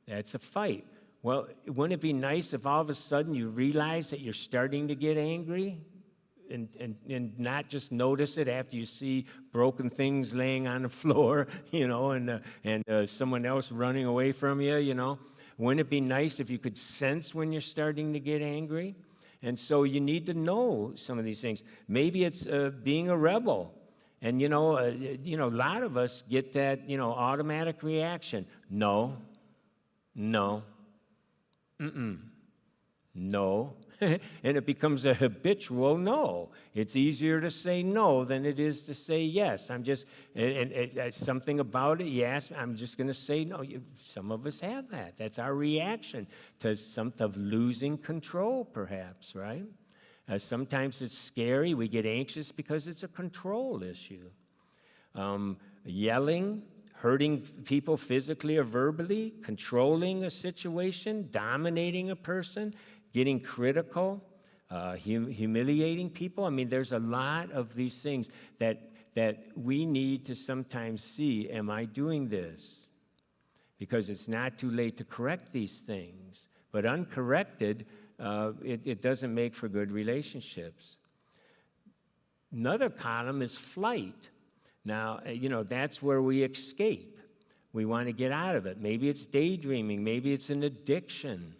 That's a fight. Well, wouldn't it be nice if all of a sudden you realize that you're starting to get angry? And not just notice it after you see broken things laying on the floor, and someone else running away from you, Wouldn't it be nice if you could sense when you're starting to get angry? And so you need to know some of these things. Maybe it's being a rebel. And, a lot of us get that, automatic reaction. No, no, no. And it becomes a habitual no. It's easier to say no than it is to say yes. And something about it, yes, I'm just going to say no. Some of us have that. That's our reaction to something of losing control, perhaps, right? Sometimes it's scary. We get anxious because it's a control issue. Yelling, hurting people physically or verbally, controlling a situation, dominating a person, getting critical, humiliating people. I mean, there's a lot of these things that we need to sometimes see, am I doing this? Because it's not too late to correct these things. But uncorrected, it doesn't make for good relationships. Another column is flight. Now, that's where we escape. We want to get out of it. Maybe it's daydreaming. Maybe it's an addiction.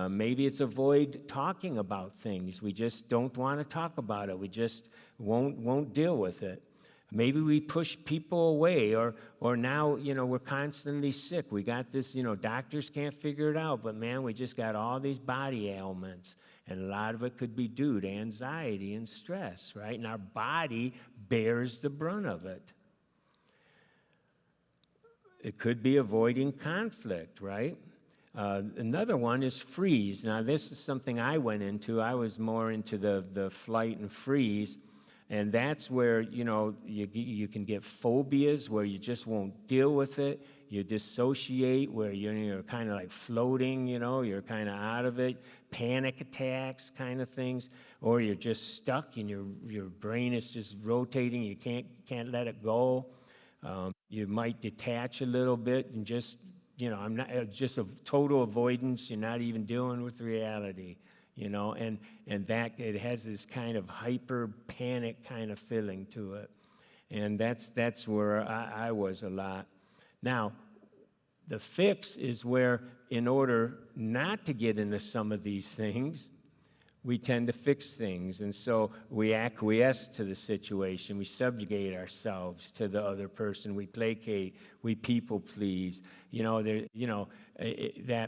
Maybe it's avoid talking about things. We just don't want to talk about it. We just won't deal with it. Maybe we push people away, or now, we're constantly sick. We got this, doctors can't figure it out, but man, we just got all these body ailments, and a lot of it could be due to anxiety and stress, right? And our body bears the brunt of it. It could be avoiding conflict, right? Another one is freeze. Now, this is something I went into. I was more into the flight and freeze, and that's where, you can get phobias where you just won't deal with it. You dissociate where you're kind of like floating, you're kind of out of it. Panic attacks kind of things, or you're just stuck and your brain is just rotating. You can't let it go. You might detach a little bit and just, I'm not just a total avoidance. You're not even dealing with reality, and that it has this kind of hyper panic kind of feeling to it, and that's where I was a lot. Now, the fix is where, in order not to get into some of these things, we tend to fix things. And so we acquiesce to the situation. We subjugate ourselves to the other person. We placate. We people please. That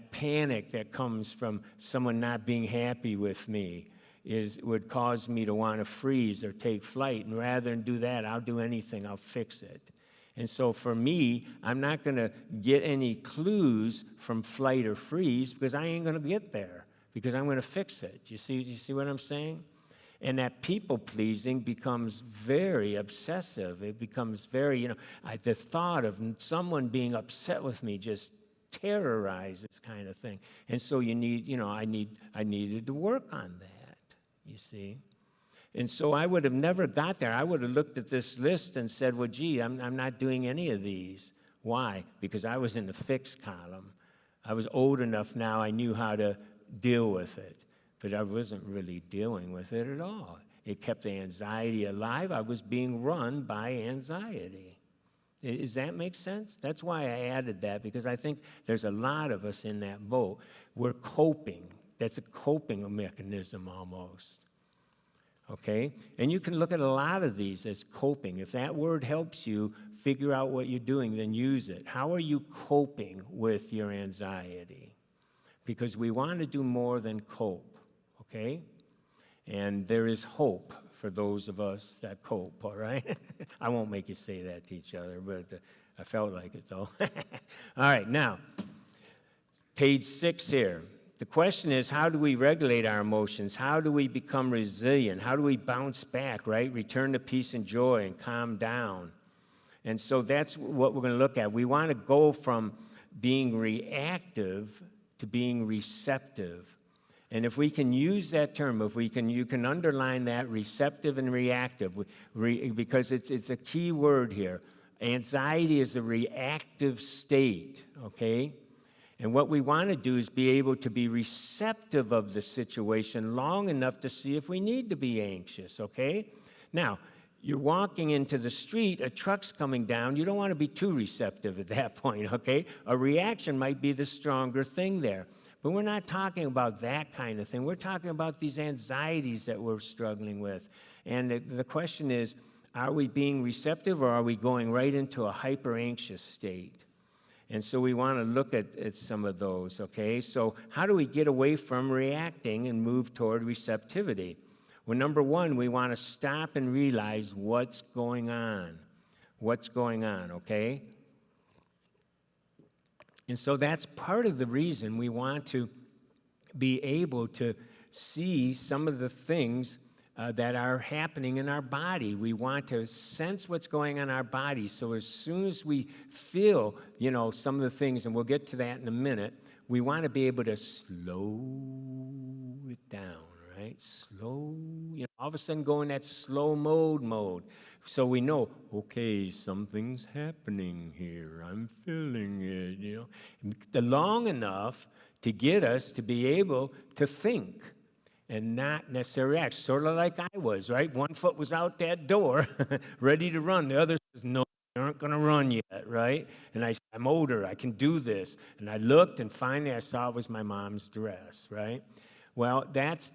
panic that comes from someone not being happy with me would cause me to want to freeze or take flight. And rather than do that, I'll do anything. I'll fix it. And so for me, I'm not going to get any clues from flight or freeze because I ain't going to get there, because I'm going to fix it. You see what I'm saying? And that people-pleasing becomes very obsessive. It becomes very, the thought of someone being upset with me just terrorizes kind of thing. And so I needed to work on that, you see. And so I would have never got there. I would have looked at this list and said, well, gee, I'm not doing any of these. Why? Because I was in the fix column. I was old enough now, I knew how to deal with it. But I wasn't really dealing with it at all. It kept the anxiety alive. I was being run by anxiety. Does that make sense? That's why I added that, because I think there's a lot of us in that boat. We're coping. That's a coping mechanism almost. okay? And you can look at a lot of these as coping. If that word helps you figure out what you're doing, then use it. How are you coping with your anxiety? Because we want to do more than cope, okay? And there is hope for those of us that cope, all right? I won't make you say that to each other, but I felt like it, though. All right, now, page 6 here. The question is, how do we regulate our emotions? How do we become resilient? How do we bounce back, right? Return to peace and joy and calm down. And so that's what we're going to look at. We want to go from being reactive to being receptive. And if we can use that term, you can underline that, receptive and reactive, because it's a key word here. Anxiety is a reactive state, okay? And what we want to do is be able to be receptive of the situation long enough to see if we need to be anxious, okay? Now, you're walking into the street, a truck's coming down, you don't want to be too receptive at that point, okay? A reaction might be the stronger thing there. But we're not talking about that kind of thing. We're talking about these anxieties that we're struggling with. And the question is, are we being receptive or are we going right into a hyper-anxious state? And so we want to look at some of those, okay? So how do we get away from reacting and move toward receptivity? Well, number one, we want to stop and realize what's going on. What's going on, okay? And so that's part of the reason we want to be able to see some of the things that are happening in our body. We want to sense what's going on in our body. So as soon as we feel, some of the things, and we'll get to that in a minute, we want to be able to slow it down, right? Slow, all of a sudden go in that slow mode. So we know, okay, something's happening here. I'm feeling it, long enough to get us to be able to think and not necessarily react. Sort of like I was, right? One foot was out that door, ready to run. The other says, no, you aren't going to run yet, right? And I'm older. I can do this. And I looked, and finally I saw it was my mom's dress, right? Well, that's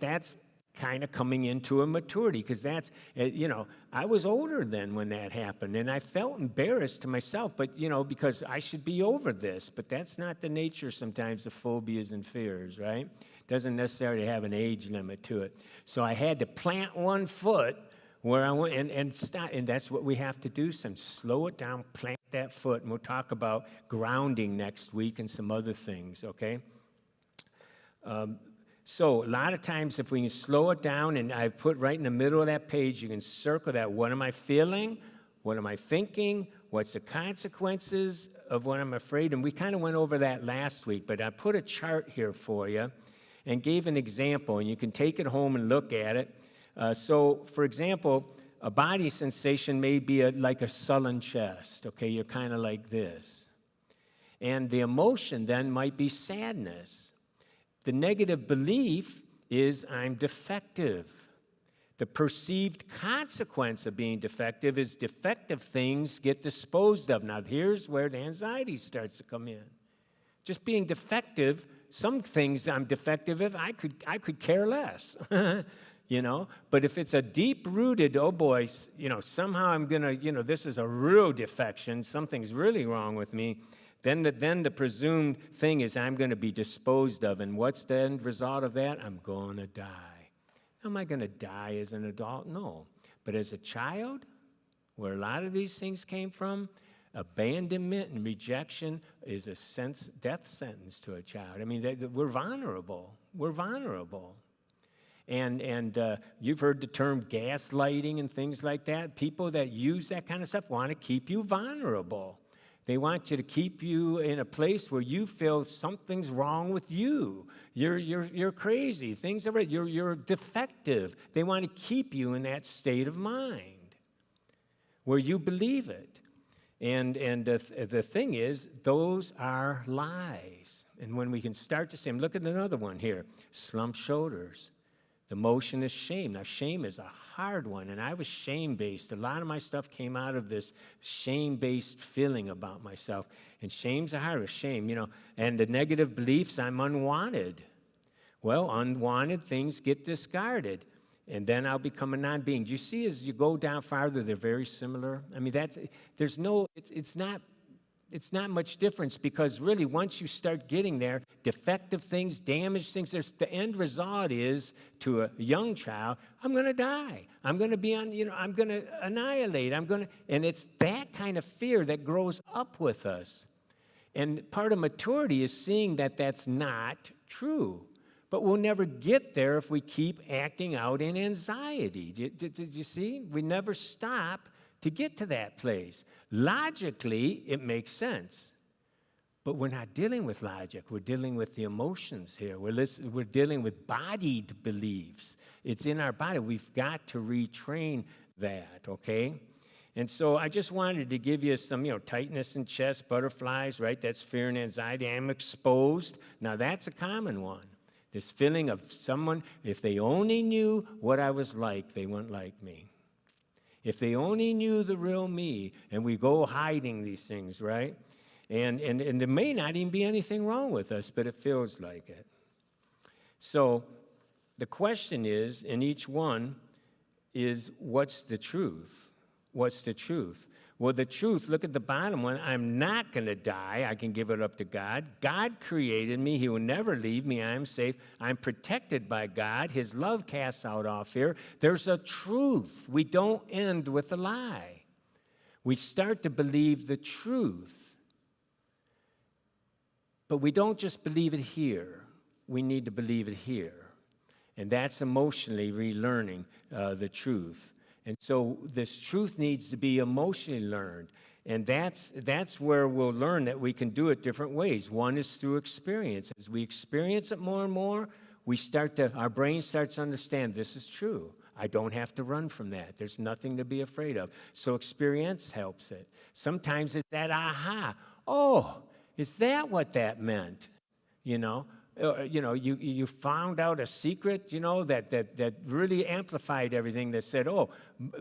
kind of coming into a maturity, because that's, I was older then when that happened, and I felt embarrassed to myself, but, because I should be over this, but that's not the nature sometimes of phobias and fears, right? Doesn't necessarily have an age limit to it. So I had to plant one foot where I went and stop, and that's what we have to do, slow it down, plant that foot, and we'll talk about grounding next week and some other things, okay? So a lot of times if we can slow it down, and I put right in the middle of that page, you can circle that. What am I feeling? What am I thinking? What's the consequences of what I'm afraid? And we kind of went over that last week, but I put a chart here for you and gave an example, and you can take it home and look at it. So, for example, a body sensation may be like a sullen chest, okay? You're kind of like this. And the emotion then might be sadness. The negative belief is I'm defective. The perceived consequence of being defective is defective things get disposed of. Now, here's where the anxiety starts to come in. Just being defective, some things I'm defective of, I could care less, But if it's a deep-rooted, oh boy, somehow I'm gonna, this is a real defection, something's really wrong with me, then the presumed thing is I'm going to be disposed of. And what's the end result of that? I'm going to die. Am I going to die as an adult? No. But as a child, where a lot of these things came from, abandonment and rejection is a death sentence to a child. I mean, we're vulnerable. We're vulnerable. And you've heard the term gaslighting and things like that. People that use that kind of stuff want to keep you vulnerable. They want you to keep you in a place where you feel something's wrong with you. You're crazy. Things are right. You're defective. They want to keep you in that state of mind where you believe it. And the thing is, those are lies. And when we can start to say, look at another one here, slumped shoulders. The emotion is shame. Now, shame is a hard one, and I was shame-based. A lot of my stuff came out of this shame-based feeling about myself. And shame's a hard one, shame, And the negative beliefs, I'm unwanted. Well, unwanted things get discarded. and then I'll become a non-being. Do you see as you go down farther, they're very similar? I mean, it's not much difference, because really once you start getting there, defective things, damaged things, the end result is, to a young child, I'm going to die. I'm going to be I'm going to annihilate. And it's that kind of fear that grows up with us. And part of maturity is seeing that that's not true. But we'll never get there if we keep acting out in anxiety. Did you see? We never stop to get to that place. Logically, it makes sense. But we're not dealing with logic. We're dealing with the emotions here. We're dealing with bodied beliefs. It's in our body. We've got to retrain that, okay? And so I just wanted to give you some, tightness in chest, butterflies, right? That's fear and anxiety. I'm exposed. Now, that's a common one. This feeling of someone, if they only knew what I was like, they wouldn't like me. If they only knew the real me, and we go hiding these things, right? And there may not even be anything wrong with us, but it feels like it. So the question is, in each one, is what's the truth? What's the truth? Well, the truth, look at the bottom one. I'm not going to die. I can give it up to God. God created me. He will never leave me. I am safe. I'm protected by God. His love casts out all fear. There's a truth. We don't end with a lie. We start to believe the truth. But we don't just believe it here. We need to believe it here. And that's emotionally relearning the truth. And so this truth needs to be emotionally learned. And that's where we'll learn that we can do it different ways. One is through experience. As we experience it more and more, our brain starts to understand this is true. I don't have to run from that. There's nothing to be afraid of. So experience helps it. Sometimes it's that aha. Oh, is that what that meant? You found out a secret, that really amplified everything, that said, oh,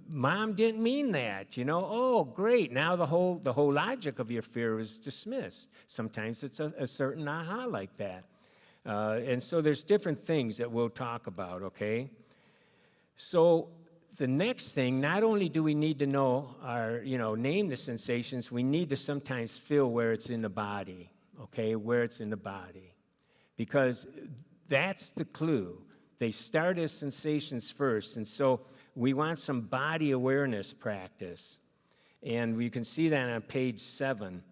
Mom didn't mean that, oh, great. Now the whole logic of your fear is dismissed. Sometimes it's a certain aha like that. And so there's different things that we'll talk about, okay? So the next thing, not only do we need to know name the sensations, we need to sometimes feel where it's in the body, okay, where it's in the body. Because that's the clue. They start as sensations first. And so we want some body awareness practice. And you can see that on page 7.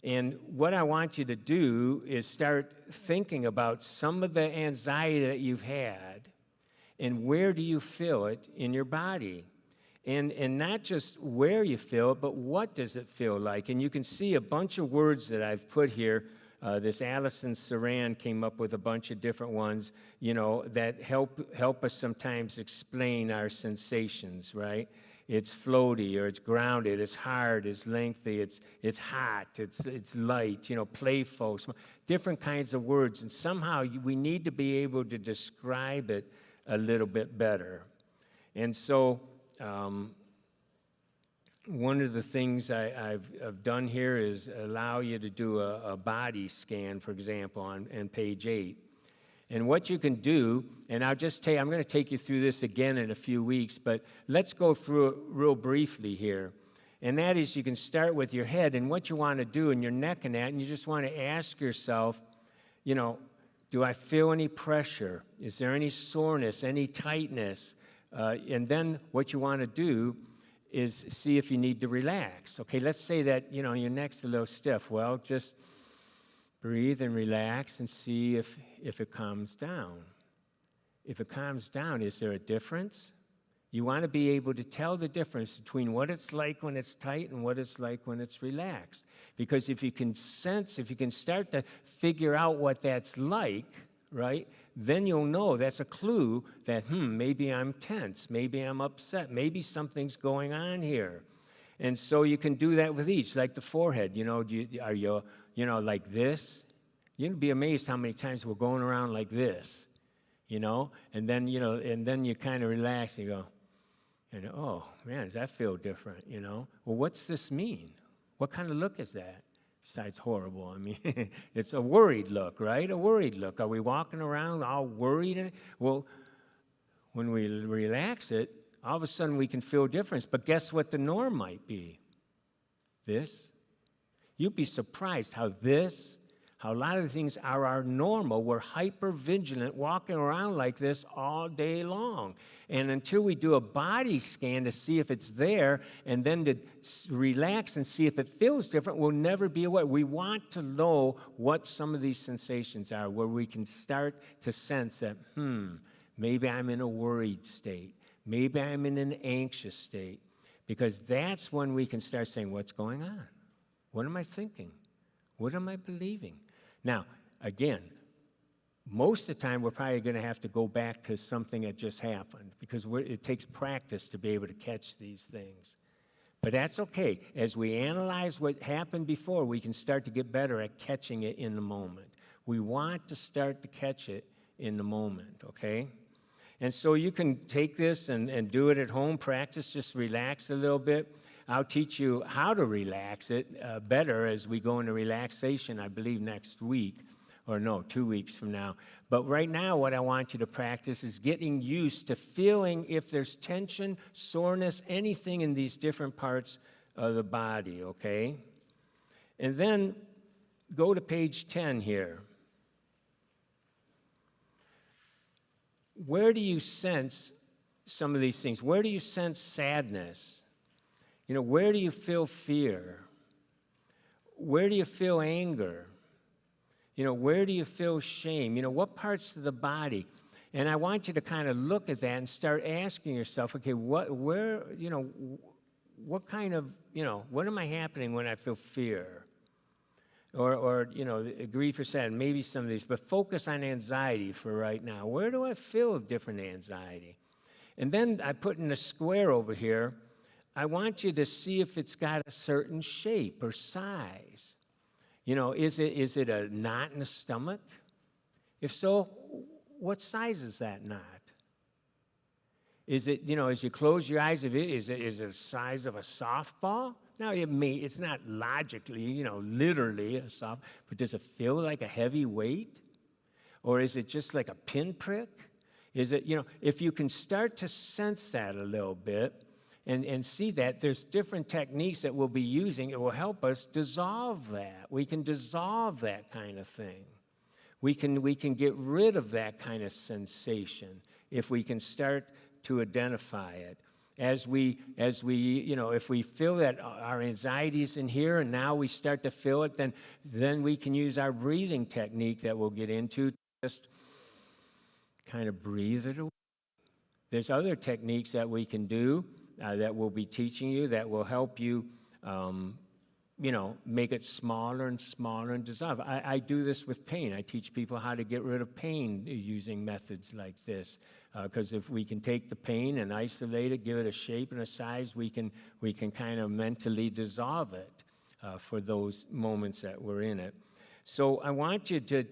And what I want you to do is start thinking about some of the anxiety that you've had, and where do you feel it in your body. And not just where you feel it, but what does it feel like. And you can see a bunch of words that I've put here. This Allison Saran came up with a bunch of different ones, that help us sometimes explain our sensations, right? It's floaty, or it's grounded, it's hard, it's lengthy, it's hot, it's light, playful, different kinds of words. And somehow we need to be able to describe it a little bit better. And so one of the things I've done here is allow you to do a body scan, for example, on page 8. And what you can do, and I'm going to take you through this again in a few weeks, but let's go through it real briefly here. And that is, you can start with your head and what you want to do in your neck and that, and you just want to ask yourself, do I feel any pressure? Is there any soreness, any tightness? And then what you want to do is see if you need to relax. Okay, let's say that, your neck's a little stiff. Well, just breathe and relax and see if it calms down. If it calms down, is there a difference? You want to be able to tell the difference between what it's like when it's tight and what it's like when it's relaxed. Because if you can start to figure out what that's like, right, then you'll know that's a clue that, maybe I'm tense, maybe I'm upset, maybe something's going on here. And so you can do that with each, like the forehead. Are you like this? You'd be amazed how many times we're going around like this, and then, and then you kind of relax and you go, oh, man, does that feel different, Well, what's this mean? What kind of look is that? Besides horrible, I mean, it's a worried look, right? A worried look. Are we walking around all worried? Well, when we relax it, all of a sudden we can feel difference. But guess what the norm might be? This. You'd be surprised how a lot of the things are our normal. We're hyper vigilant, walking around like this all day long. And until we do a body scan to see if it's there, and then to relax and see if it feels different, we'll never be aware. We want to know what some of these sensations are, where we can start to sense that, maybe I'm in a worried state. Maybe I'm in an anxious state. Because that's when we can start saying, what's going on? What am I thinking? What am I believing? Now, again, most of the time we're probably going to have to go back to something that just happened because it takes practice to be able to catch these things. But that's okay. As we analyze what happened before, we can start to get better at catching it in the moment. We want to start to catch it in the moment, okay? And so you can take this and do it at home, practice, just relax a little bit. I'll teach you how to relax it better as we go into relaxation, I believe, next week. Or no, 2 weeks from now. But right now, what I want you to practice is getting used to feeling if there's tension, soreness, anything in these different parts of the body, okay? And then go to page 10 here. Where do you sense some of these things? Where do you sense sadness? Where do you feel fear? Where do you feel anger? Where do you feel shame? What parts of the body? And I want you to kind of look at that and start asking yourself, okay, what kind of, what am I happening when I feel fear? Or grief or sadness, maybe some of these, but focus on anxiety for right now. Where do I feel different anxiety? And then I put in a square over here. I want you to see if it's got a certain shape or size. Is it a knot in the stomach? If so, what size is that knot? Is it, as you close your eyes, is it the size of a softball? Now, it's not logically, literally a soft, but does it feel like a heavy weight? Or is it just like a pinprick? Is it, if you can start to sense that a little bit, and see that there's different techniques that we'll be using. It will help us dissolve that. We can dissolve that kind of thing. We can get rid of that kind of sensation if we can start to identify it. If we feel that our anxiety is in here and now we start to feel it, then we can use our breathing technique that we'll get into to just kind of breathe it away. There's other techniques that we can do that we'll be teaching you that will help you, make it smaller and smaller and dissolve. I do this with pain. I teach people how to get rid of pain using methods like this. Because if we can take the pain and isolate it, give it a shape and a size, we can kind of mentally dissolve it for those moments that we're in it. So I want you to,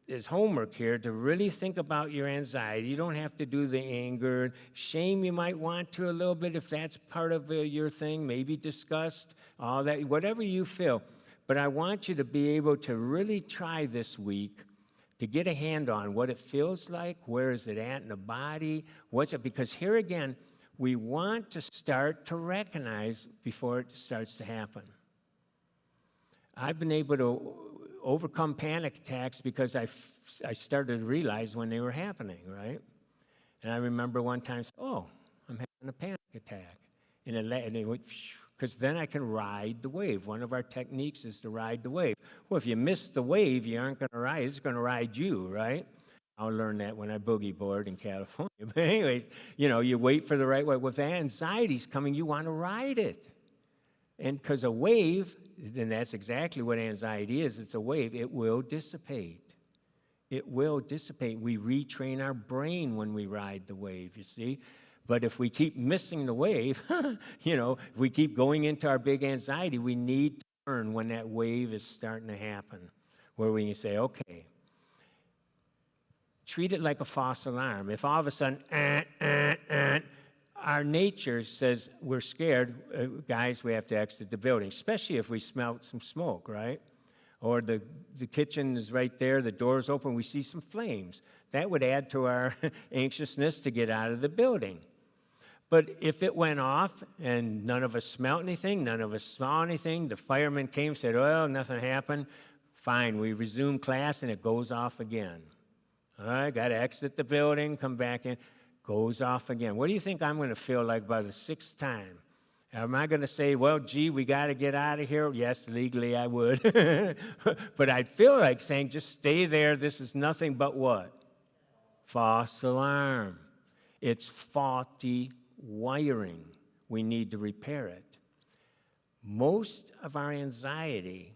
as homework here, to really think about your anxiety. You don't have to do the anger. Shame, you might want to a little bit if that's part of your thing, maybe disgust, all that, whatever you feel. But I want you to be able to really try this week to get a hand on what it feels like, where is it at in the body, what's it, because here again, we want to start to recognize before it starts to happen. I've been able to overcome panic attacks because I started to realize when they were happening, right? And I remember one time, I'm having a panic attack. And it went, because then I can ride the wave. One of our techniques is to ride the wave. Well, if you miss the wave, you aren't going to ride. It's going to ride you, right? I'll learn that when I boogie board in California. But anyways, you wait for the right wave. Well, if anxiety's coming, you want to ride it. And because a wave, then that's exactly what anxiety is. It's a wave. It will dissipate. It will dissipate. We retrain our brain when we ride the wave, you see. But if we keep missing the wave, if we keep going into our big anxiety, we need to learn when that wave is starting to happen, where we can say, okay, treat it like a false alarm. If all of a sudden, our nature says we're scared, guys, we have to exit the building, especially if we smell some smoke, right? Or the kitchen is right there, the door's open, we see some flames. That would add to our anxiousness to get out of the building. But if it went off and none of us smelled anything, none of us saw anything, the fireman came and said, well, nothing happened, fine, we resume class and it goes off again. All right, got to exit the building, come back in, goes off again. What do you think I'm going to feel like by the sixth time? Am I going to say, well, gee, we got to get out of here? Yes, legally I would. But I'd feel like saying, just stay there. This is nothing but what? False alarm. It's faulty wiring. We need to repair it. Most of our anxiety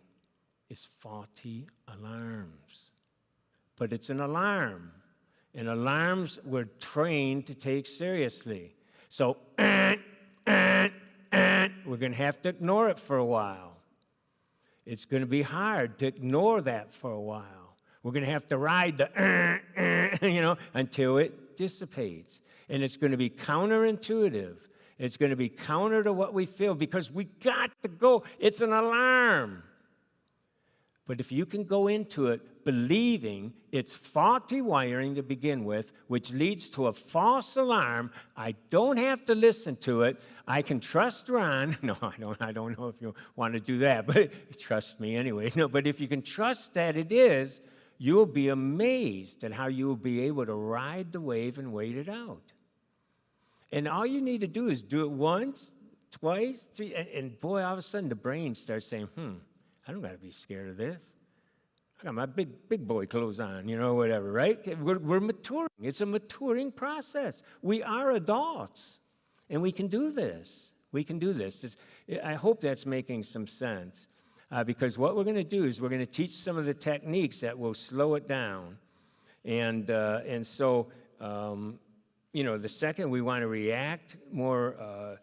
is faulty alarms. But it's an alarm. And alarms we're trained to take seriously. So, we're going to have to ignore it for a while. It's going to be hard to ignore that for a while. We're going to have to ride the, until it dissipates. And it's going to be counterintuitive. It's going to be counter to what we feel because we got to go. It's an alarm. But if you can go into it believing it's faulty wiring to begin with, which leads to a false alarm, I don't have to listen to it. I can trust Ron. No, I don't know if you want to do that, but trust me anyway. No, but if you can trust that it is, you'll be amazed at how you'll be able to ride the wave and wait it out. And all you need to do is do it once, twice, three, and boy, all of a sudden the brain starts saying, I don't got to be scared of this. I got my big boy clothes on, whatever, right? We're maturing. It's a maturing process. We are adults, and we can do this. We can do this. I hope that's making some sense, because what we're going to do is we're going to teach some of the techniques that will slow it down. And so, the second, we want to react more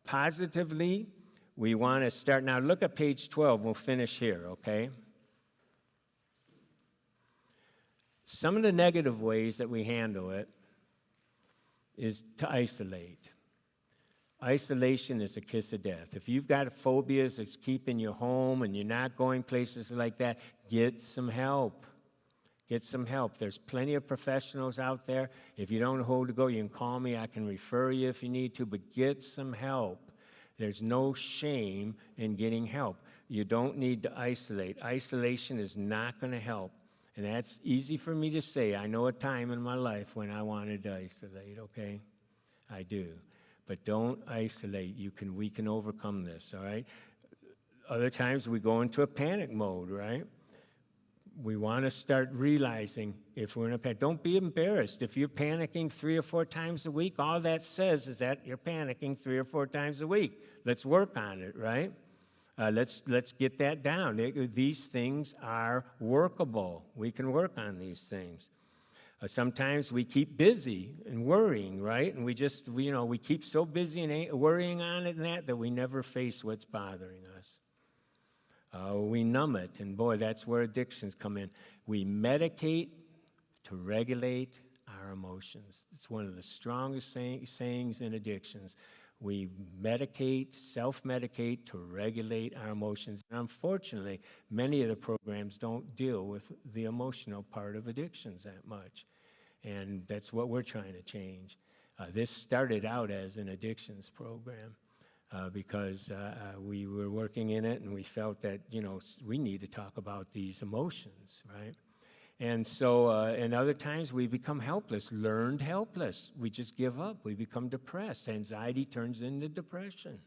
positively. We want to start, now look at page 12, we'll finish here, okay? Some of the negative ways that we handle it is to isolate. Isolation is a kiss of death. If you've got phobias that's keeping you home and you're not going places like that, get some help. Get some help. There's plenty of professionals out there. If you don't know who to go, you can call me. I can refer you if you need to, but get some help. There's no shame in getting help. You don't need to isolate. Isolation is not going to help. And that's easy for me to say. I know a time in my life when I wanted to isolate, okay? I do. But don't isolate. We can overcome this, all right? Other times we go into a panic mode, right? We want to start realizing if we're in a panic. Don't be embarrassed. If you're panicking 3 or 4 times a week, all that says is that you're panicking 3 or 4 times a week. Let's work on it, right? Let's get that down. These things are workable. We can work on these things. Sometimes we keep busy and worrying, right? And we keep so busy and worrying on it and that we never face what's bothering us. We numb it, and boy, that's where addictions come in. We medicate to regulate our emotions. It's one of the strongest sayings in addictions. We medicate, self-medicate to regulate our emotions. And unfortunately, many of the programs don't deal with the emotional part of addictions that much. And that's what we're trying to change. This started out as an addictions program. Because we were working in it and we felt that, we need to talk about these emotions, right? And so, and other times we become helpless, learned helpless. We just give up. We become depressed. Anxiety turns into depression.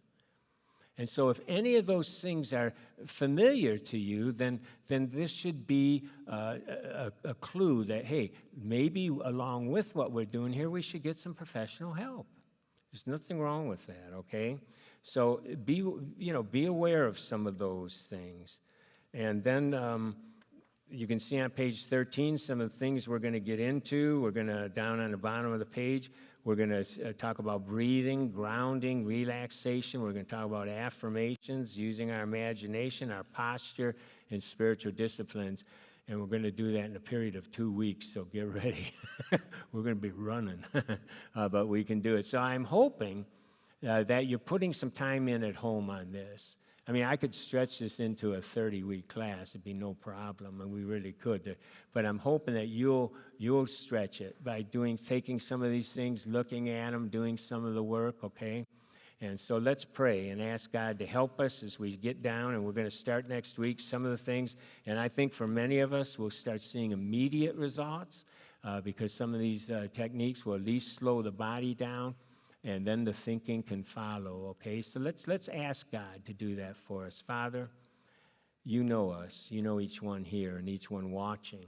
And so if any of those things are familiar to you, then this should be a clue that, hey, maybe along with what we're doing here, we should get some professional help. There's nothing wrong with that, okay? So be aware of some of those things. And then you can see on page 13 some of the things we're going to get into. We're going to, down on the bottom of the page, we're going to talk about breathing, grounding, relaxation. We're going to talk about affirmations, using our imagination, our posture, and spiritual disciplines. And we're going to do that in a period of 2 weeks, so get ready. We're going to be running, but we can do it. So I'm hoping that you're putting some time in at home on this. I mean, I could stretch this into a 30-week class. It'd be no problem, and we really could. But I'm hoping that you'll stretch it by taking some of these things, looking at them, doing some of the work, okay? And so let's pray and ask God to help us as we get down, and we're going to start next week some of the things. And I think for many of us, we'll start seeing immediate results because some of these techniques will at least slow the body down, and then the thinking can follow, okay? So let's ask God to do that for us. Father, you know us. You know each one here and each one watching.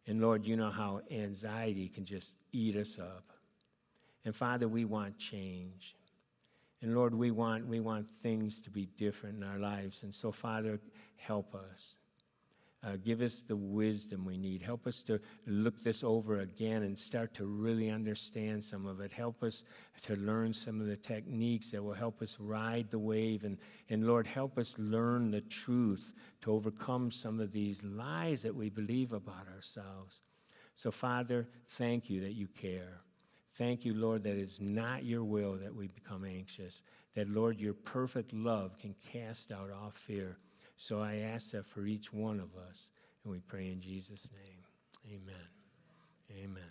And Lord, you know how anxiety can just eat us up. And Father, we want change. And Lord, we want things to be different in our lives. And so, Father, help us. Give us the wisdom we need. Help us to look this over again and start to really understand some of it. Help us to learn some of the techniques that will help us ride the wave. And Lord, help us learn the truth to overcome some of these lies that we believe about ourselves. So, Father, thank you that you care. Thank you, Lord, that it's not your will that we become anxious, that, Lord, your perfect love can cast out all fear. So I ask that for each one of us, and we pray in Jesus' name. Amen. Amen.